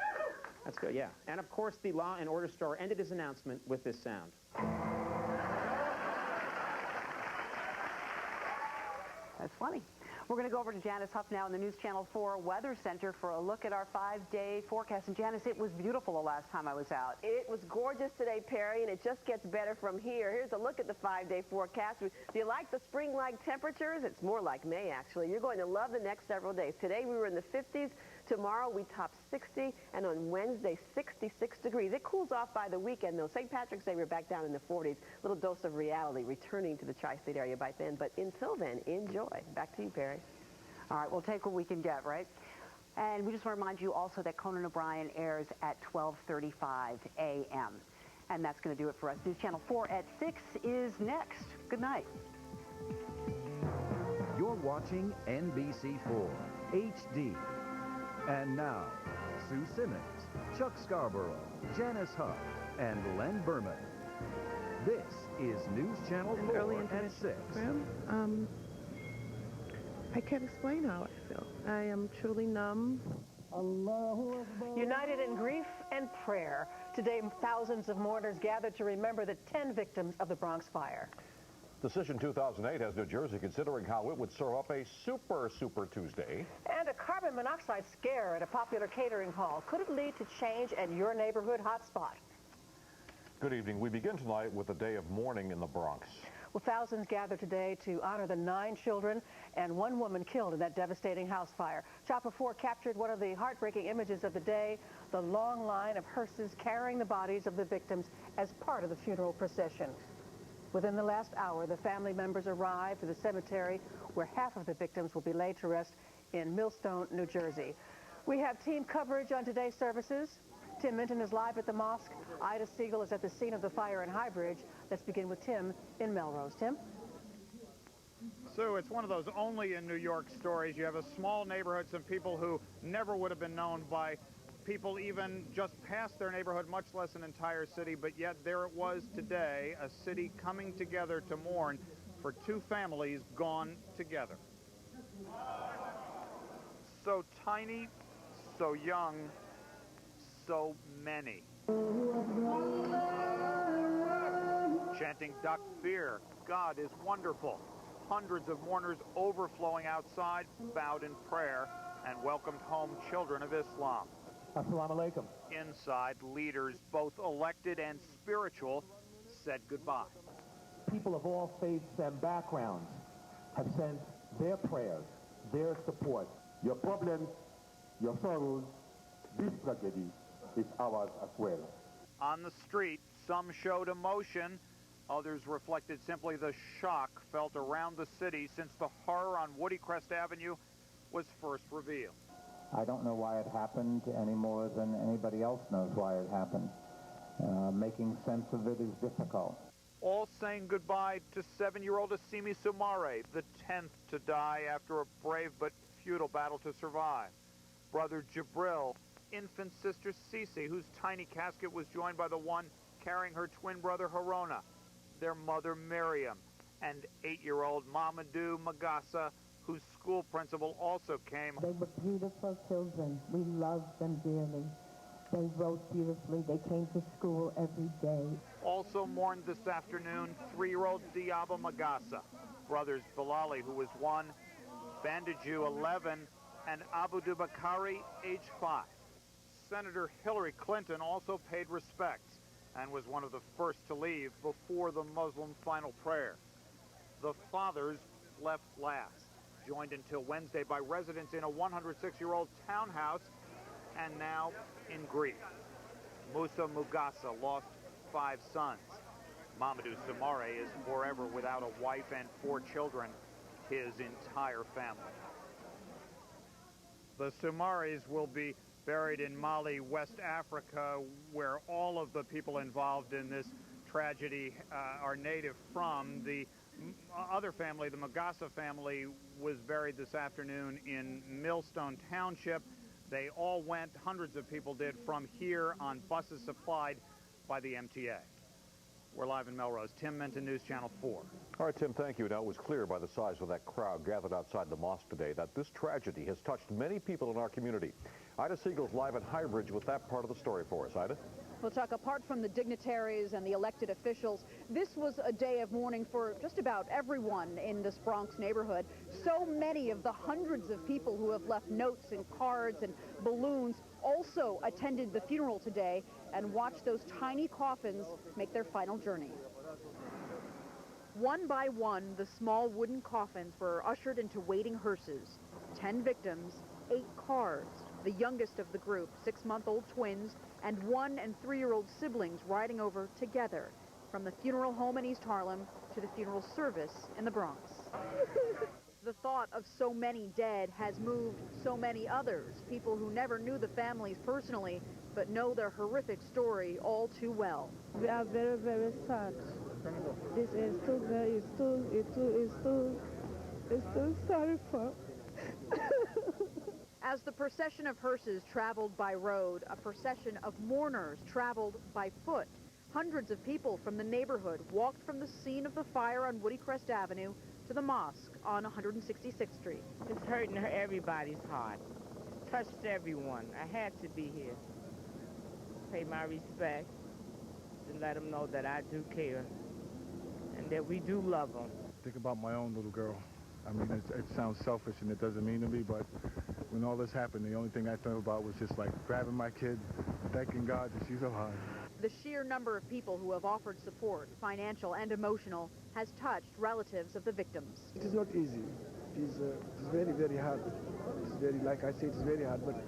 That's good, yeah. And of course, the Law & Order star ended his announcement with this sound. That's funny. We're going to go over to Janice Huff now in the News Channel 4 Weather Center for a look at our 5-day forecast. And Janice, it was beautiful the last time I was out. It was gorgeous today, Perry, and it just gets better from here. Here's a look at the 5-day forecast. Do you like the spring-like temperatures? It's more like May, actually. You're going to love the next several days. Today we were in the 50s. Tomorrow we top 60, and on Wednesday 66 degrees. It cools off by the weekend, though. St. Patrick's Day we're back down in the 40s. Little dose of reality returning to the tri-state area by then. But until then, enjoy. Back to you, Perry. All right, we'll take what we can get, right? And we just want to remind you also that Conan O'Brien airs at 12:35 a.m. And that's going to do it for us. News Channel 4 at 6 is next. Good night. You're watching NBC4 HD. And now, Sue Simmons, Chuck Scarborough, Janice Huff, and Len Berman. This is News Channel 4 at 6. I can't explain how I feel. I am truly numb. United in grief and prayer. Today, thousands of mourners gathered to remember the 10 victims of the Bronx fire. Decision 2008 has New Jersey considering how it would serve up a Super Tuesday. And a carbon monoxide scare at a popular catering hall. Could it lead to change at your neighborhood hotspot? Good evening. We begin tonight with a day of mourning in the Bronx. Well, thousands gathered today to honor the 9 children and 1 woman killed in that devastating house fire. Chopper 4 captured one of the heartbreaking images of the day, the long line of hearses carrying the bodies of the victims as part of the funeral procession. Within the last hour, the family members arrived at the cemetery where half of the victims will be laid to rest in Millstone, New Jersey. We have team coverage on today's services. Tim Minton is live at the mosque. Ida Siegel is at the scene of the fire in High Bridge. Let's begin with Tim in Melrose. Tim? Sue, it's one of those only in New York stories. You have a small neighborhood, some people who never would have been known by people even just past their neighborhood, much less an entire city, but yet there it was today, a city coming together to mourn for 2 families gone together. So tiny, so young, so many. Chanting Duck Fear, God is wonderful. Hundreds of mourners overflowing outside, bowed in prayer, and welcomed home children of Islam. Assalamu alaikum. Inside, leaders, both elected and spiritual, said goodbye. People of all faiths and backgrounds have sent their prayers, their support. Your problems, your sorrows, this tragedy is ours as well. On the street, some showed emotion. Others reflected simply the shock felt around the city since the horror on Woodcrest Avenue was first revealed. I don't know why it happened any more than anybody else knows why it happened. Making sense of it is difficult. All saying goodbye to 7-year-old Assimi Soumare, the 10th to die after a brave but futile battle to survive. Brother Jibril, infant sister Cece, whose tiny casket was joined by the one carrying her twin brother Harona, their mother Miriam, and 8-year-old Mamadou Magassa, whose school principal also came. They were beautiful children. We loved them dearly. They wrote beautifully. They came to school every day. Also mourned this afternoon 3-year-old Diaba Magassa, brothers Bilali, who was 1, Bandaju, 11, and Abudu Bakari, age 5. Senator Hillary Clinton also paid respects and was one of the first to leave before the Muslim final prayer. The fathers left last, joined until Wednesday by residents in a 106-year-old townhouse, and now in grief. Musa Mugasa lost 5 sons. Mamadou Soumare is forever without a wife and 4 children, his entire family. The Soumares will be buried in Mali, West Africa, where all of the people involved in this tragedy are native from. The other family, the Magassa family, was buried this afternoon in Millstone Township. They all went, hundreds of people did, from here on buses supplied by the MTA. We're live in Melrose. Tim Minton, News Channel 4. All right, Tim, thank you. Now, it was clear by the size of that crowd gathered outside the mosque today that this tragedy has touched many people in our community. Ida Siegel's live in Highbridge with that part of the story for us. Ida? Well, Chuck, apart from the dignitaries and the elected officials, this was a day of mourning for just about everyone in this Bronx neighborhood. So many of the hundreds of people who have left notes and cards and balloons also attended the funeral today and watched those tiny coffins make their final journey. One by one, the small wooden coffins were ushered into waiting hearses. 10 victims, 8 cars. The youngest of the group, 6-month-old twins, and 1- and 3-year-old siblings riding over together from the funeral home in East Harlem to the funeral service in the Bronx. The thought of so many dead has moved so many others, people who never knew the families personally, but know their horrific story all too well. We are very, very sad. This is too sorry for. As the procession of hearses traveled by road, a procession of mourners traveled by foot. Hundreds of people from the neighborhood walked from the scene of the fire on Woodycrest Avenue to the mosque on 166th Street. It's hurting everybody's heart. Touched everyone. I had to be here. Pay my respect and let them know that I do care and that we do love them. Think about my own little girl. I mean, it sounds selfish and it doesn't mean to me, but when all this happened, the only thing I thought about was just like grabbing my kid, thanking God that she's alive. The sheer number of people who have offered support, financial and emotional, has touched relatives of the victims. It is not easy. It is very, very hard. It's very, like I say, it's very hard. But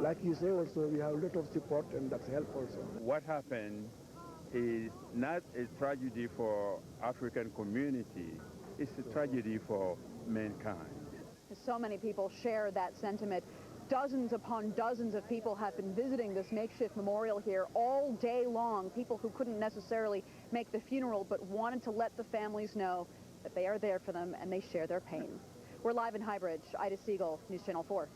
like you say also, we have a lot of support and that's help also. What happened is not a tragedy for African community. It's a tragedy for mankind. So many people share that sentiment. Dozens upon dozens of people have been visiting this makeshift memorial here all day long. People who couldn't necessarily make the funeral but wanted to let the families know that they are there for them and they share their pain. We're live in Highbridge. Ida Siegel, News Channel 4.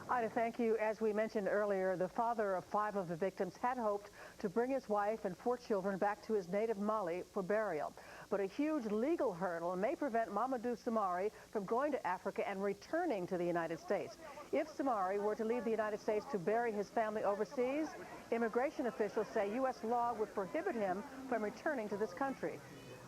Ida, thank you. As we mentioned earlier, the father of 5 of the victims had hoped to bring his wife and 4 children back to his native Mali for burial. But a huge legal hurdle may prevent Mamadou Soumaré from going to Africa and returning to the United States. If Soumaré were to leave the United States to bury his family overseas, immigration officials say U.S. law would prohibit him from returning to this country.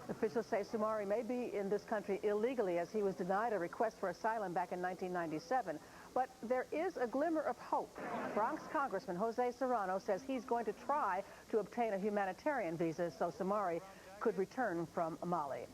Officials say Soumaré may be in this country illegally as he was denied a request for asylum back in 1997. But there is a glimmer of hope. Bronx Congressman Jose Serrano says he's going to try to obtain a humanitarian visa so Soumaré could return from Mali.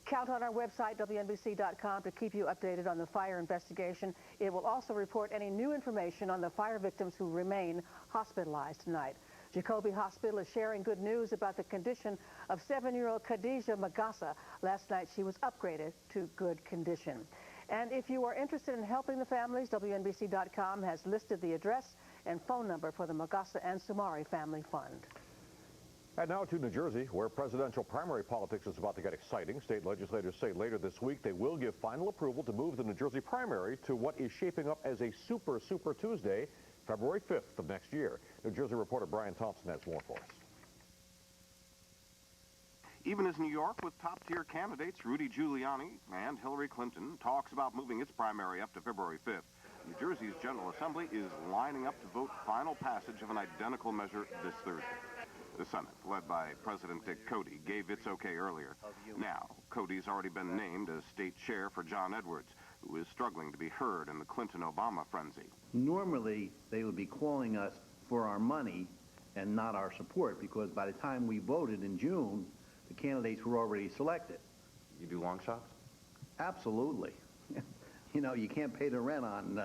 Count on our website, WNBC.com, to keep you updated on the fire investigation. It will also report any new information on the fire victims who remain hospitalized tonight. Jacoby Hospital is sharing good news about the condition of 7-year-old Khadija Magassa. Last night, she was upgraded to good condition. And if you are interested in helping the families, WNBC.com has listed the address and phone number for the Magassa and Soumaré Family Fund. And now to New Jersey, where presidential primary politics is about to get exciting. State legislators say later this week they will give final approval to move the New Jersey primary to what is shaping up as a Super Tuesday, February 5th of next year. New Jersey reporter Brian Thompson has more for us. Even as New York, with top-tier candidates Rudy Giuliani and Hillary Clinton, talks about moving its primary up to February 5th, New Jersey's General Assembly is lining up to vote final passage of an identical measure this Thursday. The Senate, led by President Dick Cody, gave its okay earlier. Now, Cody's already been named as state chair for John Edwards, who is struggling to be heard in the Clinton-Obama frenzy. Normally, they would be calling us for our money and not our support, because by the time we voted in June, the candidates were already selected. You do long shots? Absolutely. You know, you can't pay the rent on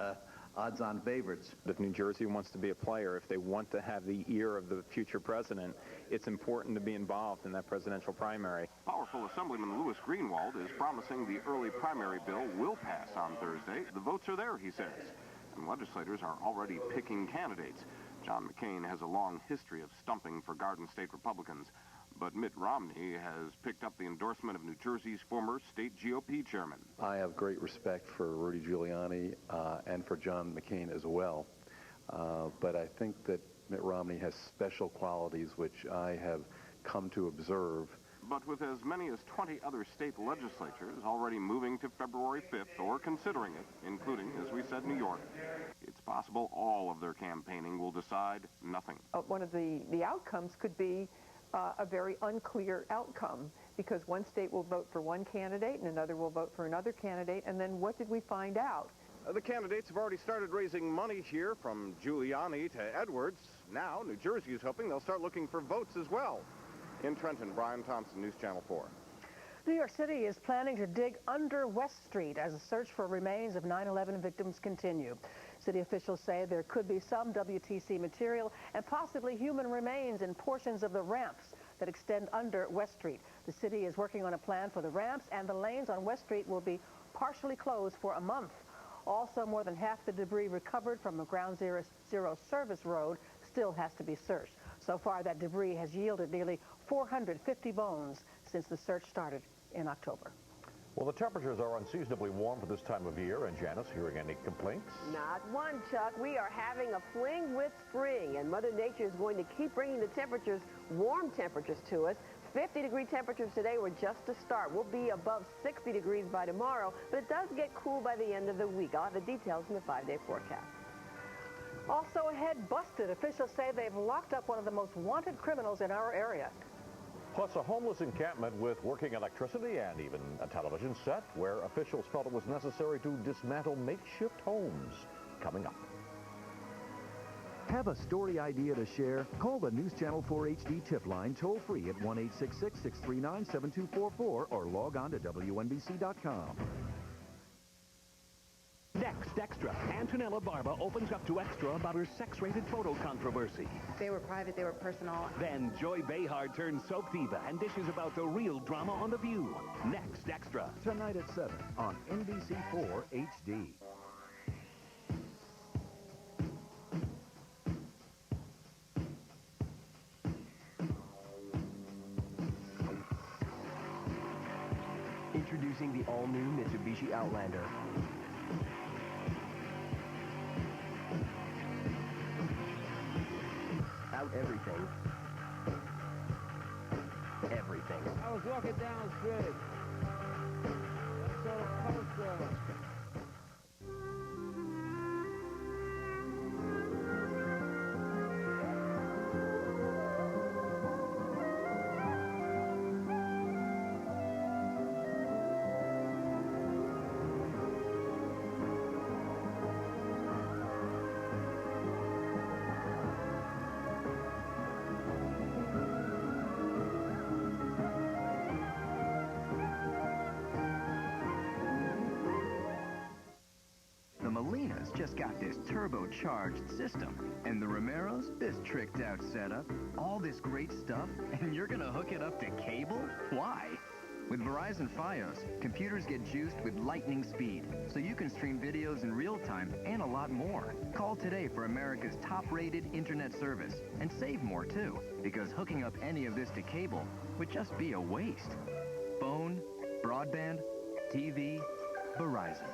odds-on favorites. If New Jersey wants to be a player, if they want to have the ear of the future president, it's important to be involved in that presidential primary. Powerful Assemblyman Louis Greenwald is promising the early primary bill will pass on Thursday. The votes are there, he says, and legislators are already picking candidates. John McCain has a long history of stumping for Garden State Republicans, but Mitt Romney has picked up the endorsement of New Jersey's former state GOP chairman. I have great respect for Rudy Giuliani and for John McCain as well, but I think that Mitt Romney has special qualities which I have come to observe But with as many as 20 other state legislatures already moving to February 5th or considering it, including, as we said, New York, it's possible all of their campaigning will decide nothing. One of the outcomes could be a very unclear outcome, because one state will vote for one candidate and another will vote for another candidate, and then what did we find out? The candidates have already started raising money here, from Giuliani to Edwards. Now, New Jersey is hoping they'll start looking for votes as well. In Trenton, Brian Thompson, News Channel 4. New York City is planning to dig under West Street as a search for remains of 9/11 victims continue. City officials say there could be some WTC material and possibly human remains in portions of the ramps that extend under West Street. The city is working on a plan for the ramps, and the lanes on West Street will be partially closed for a month. Also, more than half the debris recovered from the Ground Zero service road still has to be searched. So far, that debris has yielded nearly 450 bones since the search started in October. Well, the temperatures are unseasonably warm for this time of year. And Janice, hearing any complaints? Not one, Chuck. We are having a fling with spring, and Mother Nature is going to keep bringing the temperatures, warm temperatures to us. 50-degree temperatures today were just a start. We'll be above 60 degrees by tomorrow, but it does get cool by the end of the week. I'll have the details in the 5-day forecast. Also, a head busted. Officials say they've locked up one of the most wanted criminals in our area. Plus, a homeless encampment with working electricity and even a television set where officials felt it was necessary to dismantle makeshift homes. Coming up. Have a story idea to share? Call the News Channel 4 HD tip line toll-free at 1-866-639-7244 or log on to WNBC.com. Next Extra, Antonella Barba opens up to Extra about her sex-rated photo controversy. They were private, they were personal. Then Joy Behar turns soap diva and dishes about the real drama on The View. Next Extra. Tonight at 7 on NBC4 HD. Introducing the all-new Mitsubishi Outlander. Out everything. Everything. I was walking down the street. I saw a poster. Just got this turbocharged system, and the Romeros, this tricked out setup, all this great stuff, and you're gonna hook it up to cable? Why? With Verizon Fios, computers get juiced with lightning speed, so you can stream videos in real time and a lot more. Call today for America's top-rated internet service, and save more too, because hooking up any of this to cable would just be a waste. Phone, broadband, TV, Verizon.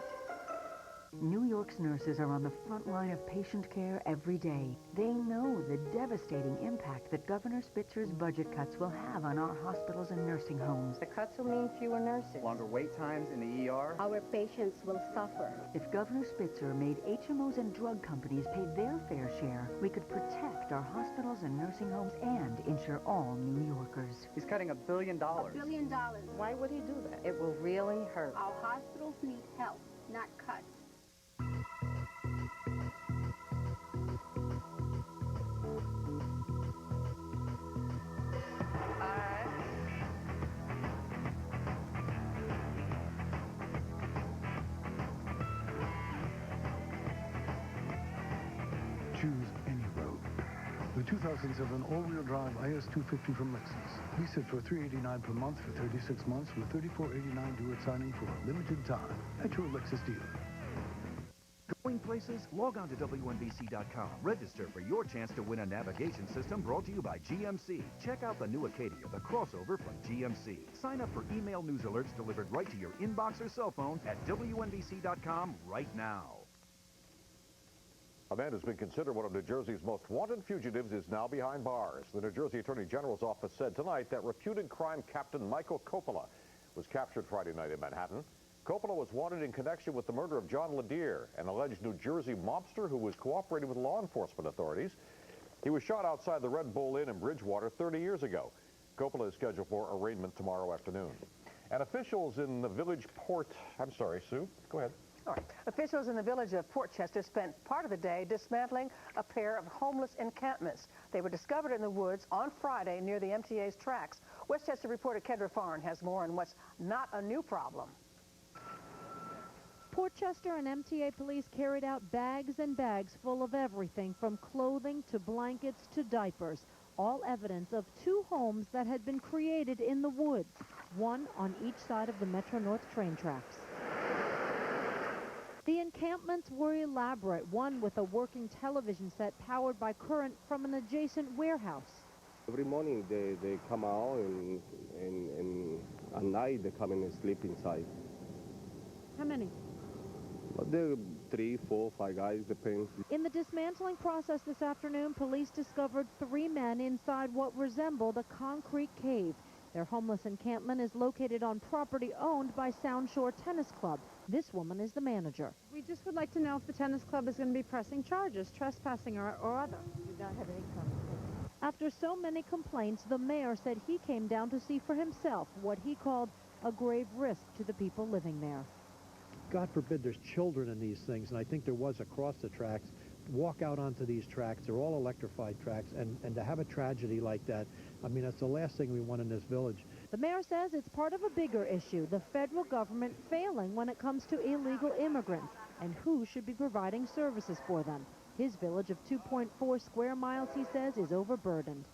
New York's nurses are on the front line of patient care every day. They know the devastating impact that Governor Spitzer's budget cuts will have on our hospitals and nursing homes. The cuts will mean fewer nurses. Longer wait times in the ER. Our patients will suffer. If Governor Spitzer made HMOs and drug companies pay their fair share, we could protect our hospitals and nursing homes and insure all New Yorkers. He's cutting $1 billion. $1 billion. Why would he do that? It will really hurt. Our hospitals need help, not cuts. Choose any road. The 2007 all-wheel drive IS250 from Lexus. Lease it for $389 per month for 36 months with $34.89 due at signing for a limited time at your Lexus dealer. Going places? Log on to WNBC.com. Register for your chance to win a navigation system brought to you by GMC. Check out the new Acadia, the crossover from GMC. Sign up for email news alerts delivered right to your inbox or cell phone at WNBC.com right now. A man who's been considered one of New Jersey's most wanted fugitives is now behind bars. The New Jersey Attorney General's office said tonight that reputed crime captain Michael Coppola was captured Friday night in Manhattan. Coppola was wanted in connection with the murder of John Lynda, an alleged New Jersey mobster who was cooperating with law enforcement authorities. He was shot outside the Red Bull Inn in Bridgewater 30 years ago. Coppola is scheduled for arraignment tomorrow afternoon. And officials in the village port... I'm sorry, Sue, go ahead. All right. Officials in the village of Portchester spent part of the day dismantling a pair of homeless encampments. They were discovered in the woods on Friday near the MTA's tracks. Westchester reporter Kendra Farn has more on what's not a new problem. Portchester and MTA police carried out bags and bags full of everything from clothing to blankets to diapers. All evidence of two homes that had been created in the woods, one on each side of the Metro-North train tracks. The encampments were elaborate, one with a working television set powered by current from an adjacent warehouse. Every morning they come out and at night they come in and sleep inside. How many? But there are 3, 4, 5 guys, depends. In the dismantling process this afternoon, police discovered 3 men inside what resembled a concrete cave. Their homeless encampment is located on property owned by Sound Shore Tennis Club. This woman is the manager. We just would like to know if the tennis club is going to be pressing charges, trespassing or other. We don't have any comments. After so many complaints, the mayor said he came down to see for himself what he called a grave risk to the people living there. God forbid there's children in these things, and I think there was across the tracks. Walk out onto these tracks, they're all electrified tracks, and to have a tragedy like that, I mean, that's the last thing we want in this village. The mayor says it's part of a bigger issue, the federal government failing when it comes to illegal immigrants and who should be providing services for them. His village of 2.4 square miles, he says, is overburdened.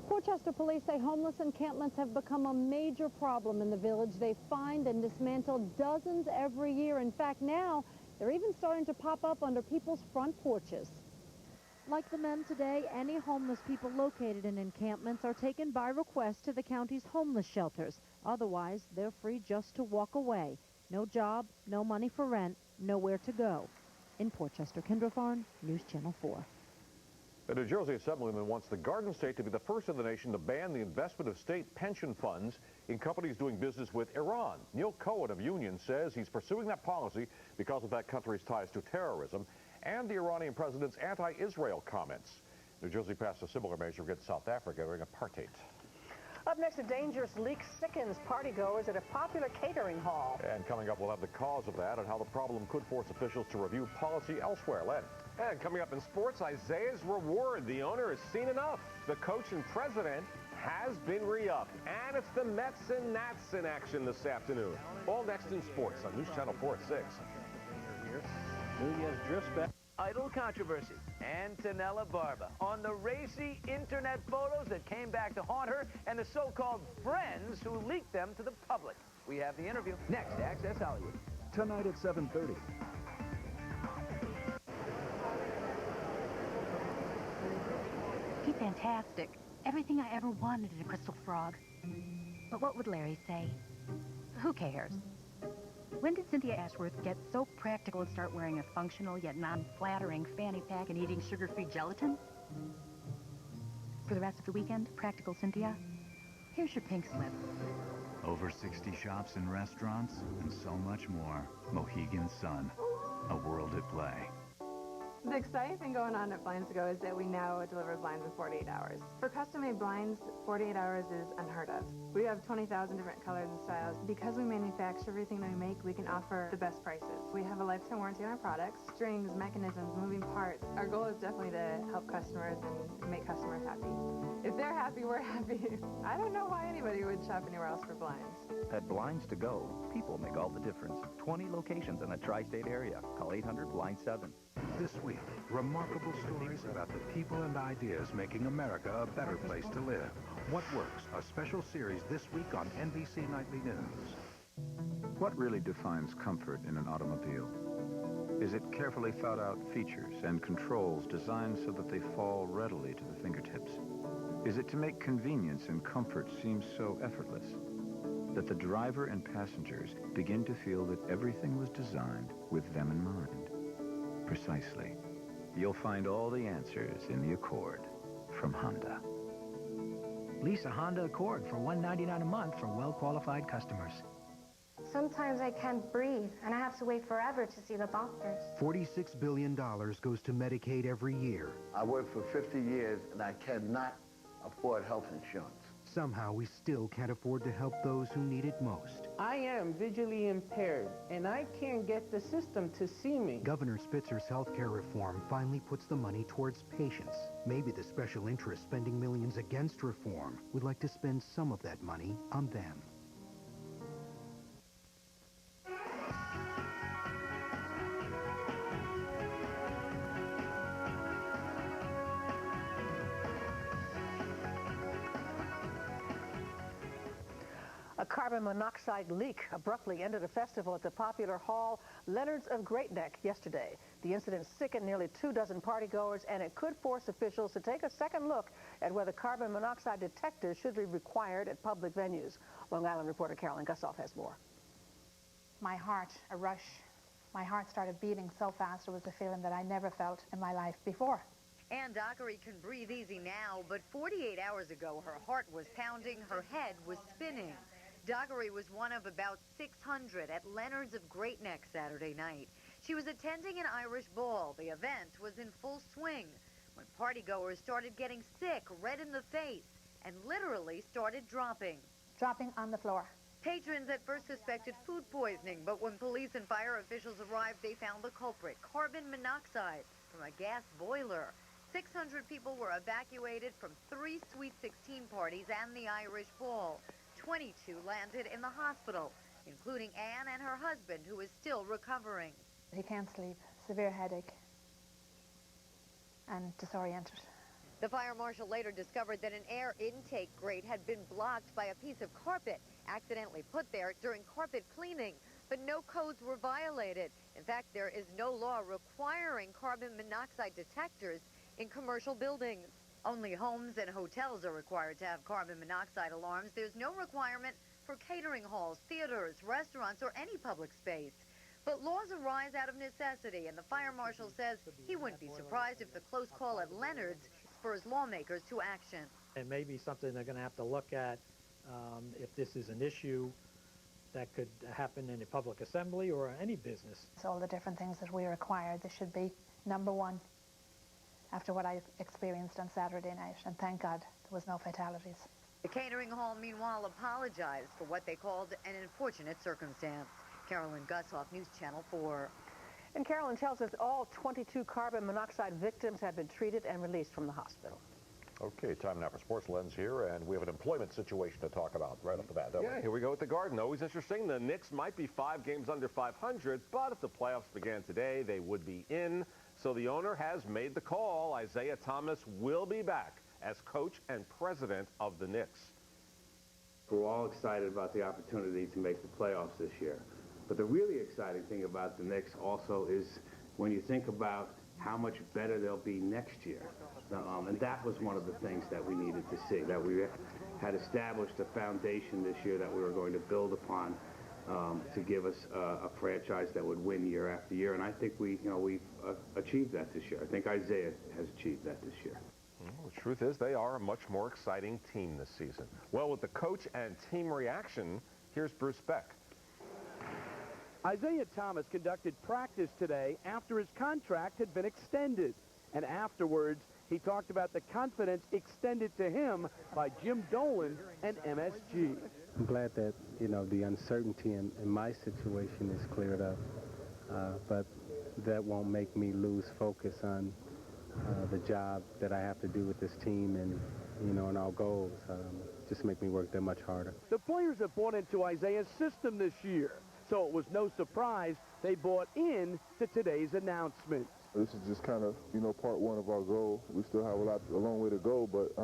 Portchester police say homeless encampments have become a major problem in the village. They find and dismantle dozens every year. In fact, now they're even starting to pop up under people's front porches. Like the men today, any homeless people located in encampments are taken by request to the county's homeless shelters. Otherwise, they're free just to walk away. No job, no money for rent, nowhere to go. In Portchester, Kendra Farn, News Channel 4. The New Jersey Assemblyman wants the Garden State to be the first in the nation to ban the investment of state pension funds in companies doing business with Iran. Neil Cohen of Union says he's pursuing that policy because of that country's ties to terrorism and the Iranian president's anti-Israel comments. New Jersey passed a similar measure against South Africa during apartheid. Up next, a dangerous leak sickens partygoers at a popular catering hall. And coming up, we'll have the cause of that and how the problem could force officials to review policy elsewhere. Len. And coming up in sports, Isaiah's reward. The owner has seen enough. The coach and president has been re-upped. And it's the Mets and Nats in action this afternoon. All next in sports on News Channel 4 at 6. Nunez drifts back. Idol controversy. Antonella Barba on the racy internet photos that came back to haunt her and the so-called friends who leaked them to the public. We have the interview next to Access Hollywood. Tonight at 7:30. He's fantastic. Everything I ever wanted in a crystal frog. But what would Larry say? Who cares? When did Cynthia Ashworth get so practical and start wearing a functional yet non-flattering fanny pack and eating sugar-free gelatin? For the rest of the weekend, Practical Cynthia, here's your pink slip. Over 60 shops and restaurants, and so much more. Mohegan Sun, a world at play. The exciting thing going on at Blinds to Go is that we now deliver blinds in 48 hours. For custom-made blinds, 48 hours is unheard of. We have 20,000 different colors and styles. Because we manufacture everything that we make, we can offer the best prices. We have a lifetime warranty on our products, strings, mechanisms, moving parts. Our goal is definitely to help customers and make customers happy. If they're happy, we're happy. I don't know why anybody would shop anywhere else for blinds. At Blinds to Go, people make all the difference. 20 locations in the tri-state area. Call 800-BLIND-7. This week, remarkable stories about the people and ideas making America a better place to live. What Works, a special series this week on NBC Nightly News. What really defines comfort in an automobile? Is it carefully thought out features and controls designed so that they fall readily to the fingertips? Is it to make convenience and comfort seem so effortless that the driver and passengers begin to feel that everything was designed with them in mind? Precisely. You'll find all the answers in the Accord from Honda. Lease a Honda Accord for $199 a month for well-qualified customers. Sometimes I can't breathe, and I have to wait forever to see the doctors. $46 billion goes to Medicaid every year. I worked for 50 years, and I cannot afford health insurance. Somehow, we still can't afford to help those who need it most. I am visually impaired, and I can't get the system to see me. Governor Spitzer's health care reform finally puts the money towards patients. Maybe the special interest spending millions against reform would like to spend some of that money on them. A carbon monoxide leak abruptly ended a festival at the popular hall Leonard's of Great Neck yesterday. The incident sickened nearly 24 partygoers, and it could force officials to take a second look at whether carbon monoxide detectors should be required at public venues. Long Island reporter Carolyn Gussoff has more. My heart, a rush. My heart started beating so fast. It was a feeling that I never felt in my life before. Ann Dockery can breathe easy now, but 48 hours ago, her heart was pounding, her head was spinning. Dockery was one of about 600 at Leonard's of Great Neck Saturday night. She was attending an Irish ball. The event was in full swing when partygoers started getting sick, red in the face, and literally started dropping. Dropping on the floor. Patrons at first suspected food poisoning, but when police and fire officials arrived, they found the culprit, carbon monoxide from a gas boiler. 600 people were evacuated from 3 Sweet 16 parties and the Irish ball. 22 landed in the hospital, including Ann and her husband, who is still recovering. He can't sleep, severe headache, and disoriented. The fire marshal later discovered that an air intake grate had been blocked by a piece of carpet, accidentally put there during carpet cleaning, but no codes were violated. In fact, there is no law requiring carbon monoxide detectors in commercial buildings. Only homes and hotels are required to have carbon monoxide alarms. There's no requirement for catering halls, theaters, restaurants, or any public space. But laws arise out of necessity, and the fire marshal says he wouldn't be surprised if the close call at Leonard's spurs lawmakers to action. It may be something they're going to have to look at if this is an issue that could happen in a public assembly or any business. It's all the different things that we require. This should be number one after what I experienced on Saturday night, and thank God there was no fatalities. The catering hall, meanwhile, apologized for what they called an unfortunate circumstance. Carolyn Gussoff, News Channel 4. And Carolyn tells us all 22 carbon monoxide victims have been treated and released from the hospital. Okay, time now for Sports Lens here, and we have an employment situation to talk about right off the bat, don't we? Yeah, here we go with the Garden. Always interesting. The Knicks might be 5 games under 500, but if the playoffs began today, they would be in. So the owner has made the call. Isaiah Thomas will be back as coach and president of the Knicks. We're all excited about the opportunity to make the playoffs this year. But the really exciting thing about the Knicks also is when you think about how much better they'll be next year. And that was one of the things that we needed to see, that we had established a foundation this year that we were going to build upon to give us a franchise that would win year after year. And I think we've achieved that this year. I think Isaiah has achieved that this year. Well, the truth is they are a much more exciting team this season. Well, with the coach and team reaction, here's Bruce Beck. Isaiah Thomas conducted practice today after his contract had been extended. And afterwards, he talked about the confidence extended to him by Jim Dolan and MSG. I'm glad that, the uncertainty in my situation is cleared up, but that won't make me lose focus on the job that I have to do with this team and, and our goals. Just make me work that much harder. The players have bought into Isaiah's system this year, so it was no surprise they bought in to today's announcement. This is just kind of, part one of our goal. We still have a long way to go, but,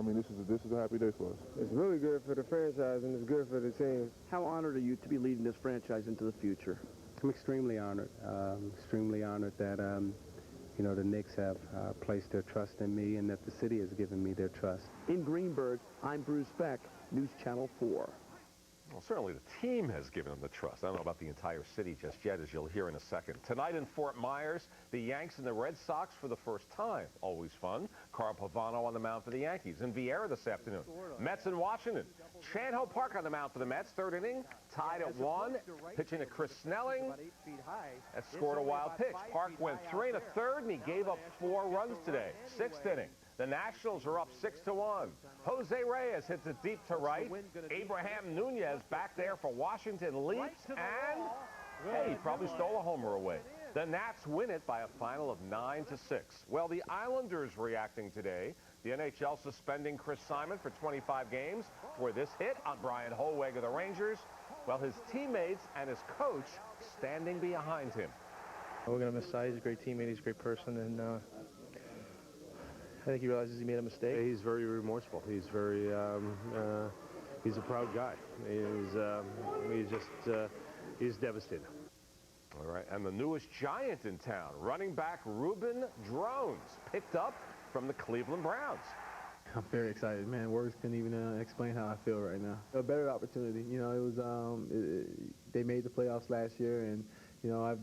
this is a happy day for us. It's really good for the franchise, and it's good for the team. How honored are you to be leading this franchise into the future? I'm extremely honored that, the Knicks have placed their trust in me and that the city has given me their trust. In Greenberg, I'm Bruce Beck, News Channel 4. Well, certainly the team has given them the trust. I don't know about the entire city just yet, as you'll hear in a second. Tonight in Fort Myers, the Yanks and the Red Sox for the first time. Always fun. Carl Pavano on the mound for the Yankees. In Viera this afternoon. Mets in Washington. Chan-Ho Park on the mound for the Mets. Third inning, tied at 1. Pitching to Chris Snelling. That scored a wild pitch. Park went 3 1/3, and he gave up 4 runs today. 6th inning. The Nationals are up 6-1. Jose Reyes hits it deep to right. Abraham Nunez back there for Washington leaps, and hey, he probably stole a homer away. The Nats win it by a final of 9-6. Well, the Islanders reacting today. The NHL suspending Chris Simon for 25 games for this hit on Brian Hollweg of the Rangers. Well, his teammates and his coach standing behind him. We're going to miss Si. He's a great teammate. He's a great person, and I think he realizes he made a mistake. He's very remorseful. He's very, he's a proud guy. He's devastated. All right, and the newest giant in town, running back Ruben Drones, picked up from the Cleveland Browns. I'm very excited, man. Words can't even explain how I feel right now. A better opportunity. You know, it was they made the playoffs last year, and I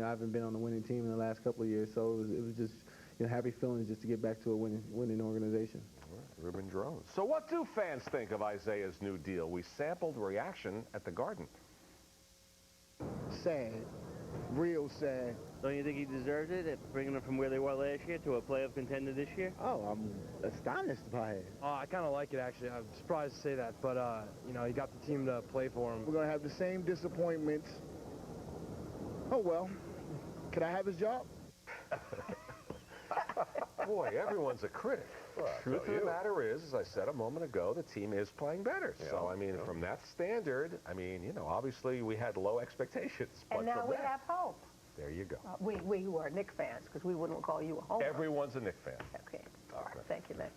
haven't been on the winning team in the last couple of years, so it was just happy feelings just to get back to a winning organization. All right, Ruben Drones. So what do fans think of Isaiah's new deal? We sampled reaction at the Garden. Sad. Real sad. Don't you think he deserved it, bringing them from where they were last year to a playoff contender this year? Oh, I'm astonished by it. I kind of like it, actually. I'm surprised to say that, but, he got the team to play for him. We're going to have the same disappointments. Oh, well. Could I have his job? Boy, everyone's a critic. Well, truth of the matter is, as I said a moment ago, the team is playing better. Yeah, so, I mean, from that standard, I mean, obviously we had low expectations. And now we have hope. There you go. We who are Knick fans, because we wouldn't call you a homer. Everyone's a Knick fan. Okay. All right. Thank you, Nick.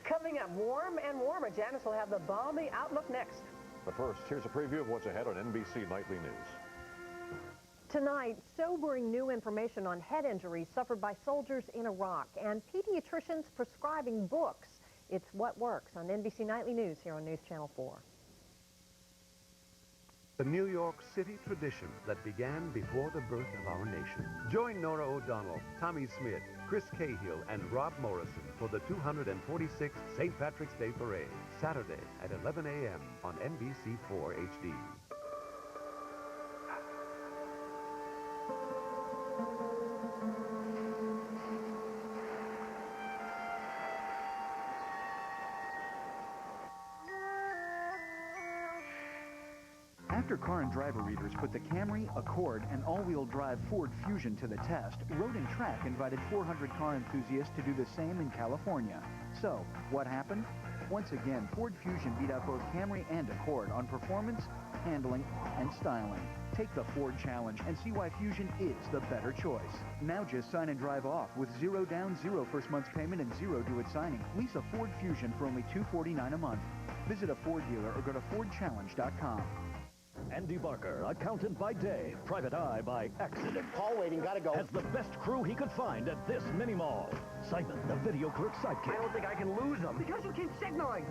Coming up, warm and warmer. Janice will have the balmy outlook next. But first, here's a preview of what's ahead on NBC Nightly News. Tonight, sobering new information on head injuries suffered by soldiers in Iraq and pediatricians prescribing books. It's What Works on NBC Nightly News here on News Channel 4. The New York City tradition that began before the birth of our nation. Join Nora O'Donnell, Tommy Smith, Chris Cahill, and Rob Morrison for the 246th St. Patrick's Day Parade, Saturday at 11 a.m. on NBC4 HD. After Car and Driver readers put the Camry, Accord, and all-wheel drive Ford Fusion to the test, Road and Track invited 400 car enthusiasts to do the same in California. So, what happened? Once again, Ford Fusion beat out both Camry and Accord on performance, handling, and styling. Take the Ford Challenge and see why Fusion is the better choice. Now just sign and drive off with 0 down, 0 first month's payment, and 0 due at signing. Lease a Ford Fusion for only $249 a month. Visit a Ford dealer or go to FordChallenge.com. Andy Barker, accountant by day, private eye by accident. Call waiting, gotta go. Has the best crew he could find at this mini-mall. Simon, the video clerk's sidekick. I don't think I can lose him. Because you keep signaling.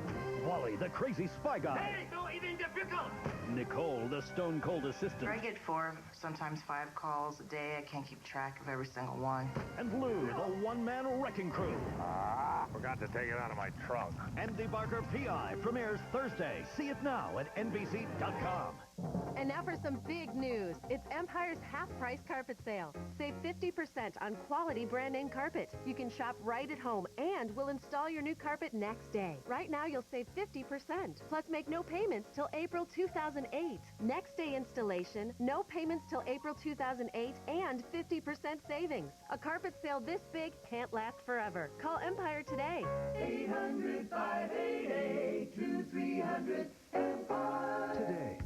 Wally, the crazy spy guy. Hey, no eating difficult. Nicole, the stone-cold assistant. I get 4, sometimes 5 calls a day. I can't keep track of every single one. And Lou, the one-man wrecking crew. Forgot to take it out of my trunk. Andy Barker PI premieres Thursday. See it now at NBC.com. And now for some big news. It's Empire's half-price carpet sale. Save 50% on quality brand-name carpet. You can shop right at home, and we'll install your new carpet next day. Right now, you'll save 50%. Plus, make no payments till April 2008. Next day installation, no payments till April 2008, and 50% savings. A carpet sale this big can't last forever. Call Empire today. 800-588-2300 Today.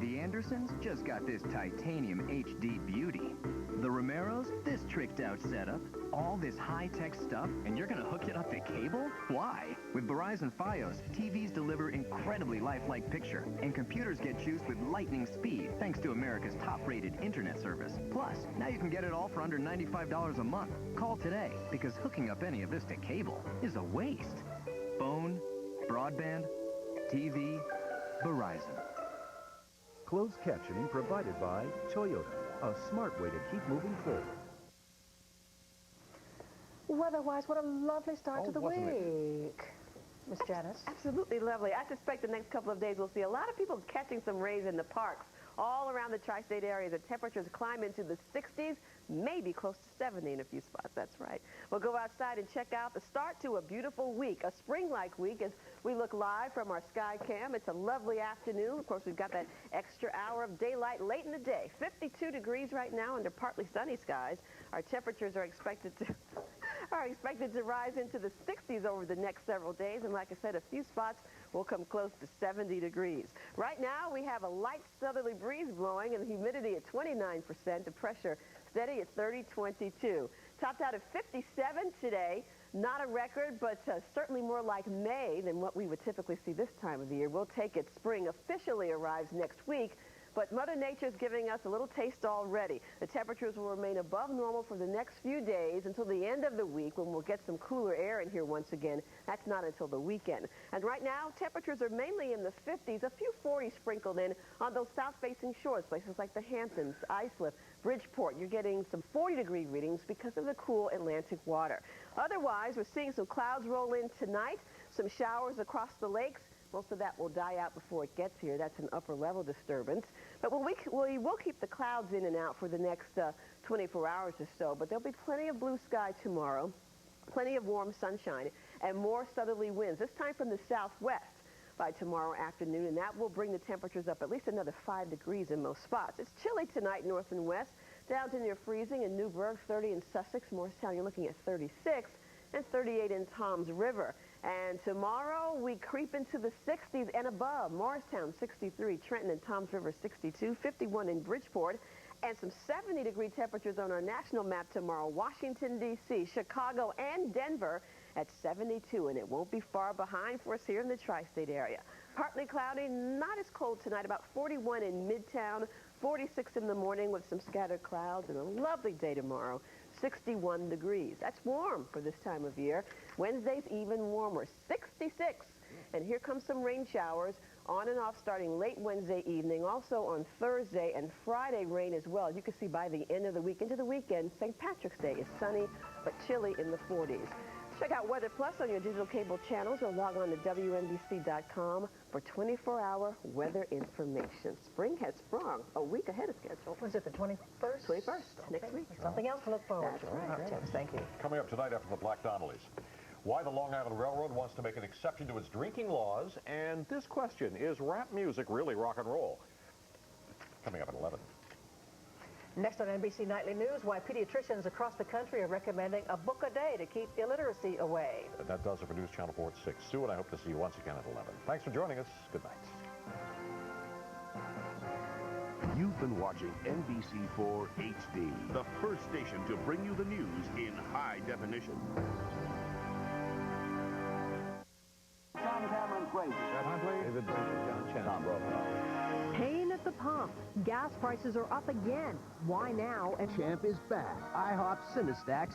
The Andersons just got this titanium HD beauty. The Romeros, this tricked-out setup. All this high-tech stuff, and you're gonna hook it up to cable? Why? With Verizon Fios, TVs deliver incredibly lifelike picture, and computers get juiced with lightning speed, thanks to America's top-rated internet service. Plus, now you can get it all for under $95 a month. Call today, because hooking up any of this to cable is a waste. Phone, broadband, TV, Verizon. Closed captioning provided by Toyota, a smart way to keep moving forward. Weather-wise, what a lovely start to the wasn't it? week. Miss Janice? Absolutely lovely. I suspect the next couple of days we'll see a lot of people catching some rays in the parks. All around the tri-state area, the temperatures climb into the 60s, maybe close to 70 in a few spots. That's right. We'll go outside and check out the start to a beautiful week, a spring-like week as we look live from our sky cam. It's a lovely afternoon. Of course, we've got that extra hour of daylight late in the day. 52 degrees right now under partly sunny skies. Our temperatures are expected to rise into the 60s over the next several days, and like I said, a few spots will come close to 70 degrees. Right now, we have a light southerly breeze blowing and humidity at 29%, the pressure steady at 30-22. Topped out at 57 today. Not a record, but certainly more like May than what we would typically see this time of the year. We'll take it. Spring officially arrives next week. But Mother Nature's giving us a little taste already. The temperatures will remain above normal for the next few days until the end of the week when we'll get some cooler air in here once again. That's not until the weekend. And right now, temperatures are mainly in the 50s, a few 40s sprinkled in on those south-facing shores, places like the Hamptons, Islip, Bridgeport. You're getting some 40-degree readings because of the cool Atlantic water. Otherwise, we're seeing some clouds roll in tonight, some showers across the lakes. Most of that will die out before it gets here. That's an upper-level disturbance. But we will keep the clouds in and out for the next 24 hours or so. But there'll be plenty of blue sky tomorrow, plenty of warm sunshine, and more southerly winds, this time from the southwest by tomorrow afternoon. And that will bring the temperatures up at least another 5 degrees in most spots. It's chilly tonight north and west, down to near freezing in Newburgh, 30 in Sussex. Morristown, you're looking at 36, and 38 in Toms River. And tomorrow, we creep into the 60s and above. Morristown, 63. Trenton and Toms River, 62. 51 in Bridgeport. And some 70-degree temperatures on our national map tomorrow. Washington, D.C., Chicago, and Denver at 72. And it won't be far behind for us here in the tri-state area. Partly cloudy, not as cold tonight. About 41 in Midtown. 46 in the morning with some scattered clouds. And a lovely day tomorrow. 61 degrees. That's warm for this time of year. Wednesday's even warmer, 66. And here comes some rain showers on and off starting late Wednesday evening. Also on Thursday and Friday, rain as well. You can see by the end of the week into the weekend, St. Patrick's Day is sunny but chilly in the 40s. Check out Weather Plus on your digital cable channels or log on to WNBC.com for 24-hour weather information. Spring has sprung a week ahead of schedule. Was it the 21st? 21st, next week. Something else to look forward to. Right. James, thank you. Coming up tonight after the Black Donnellys, why the Long Island Railroad wants to make an exception to its drinking laws, and this question, is rap music really rock and roll? Coming up at 11. Next on NBC Nightly News, why pediatricians across the country are recommending a book a day to keep illiteracy away. And that does it for News Channel 4 at 6. Sue and I hope to see you once again at 11. Thanks for joining us. Good night. You've been watching NBC4 HD, the first station to bring you the news in high definition. John Cameron's crazy. David John Chen. Pain at the pump. Gas prices are up again. Why now? And Champ is back. IHOP Cinestack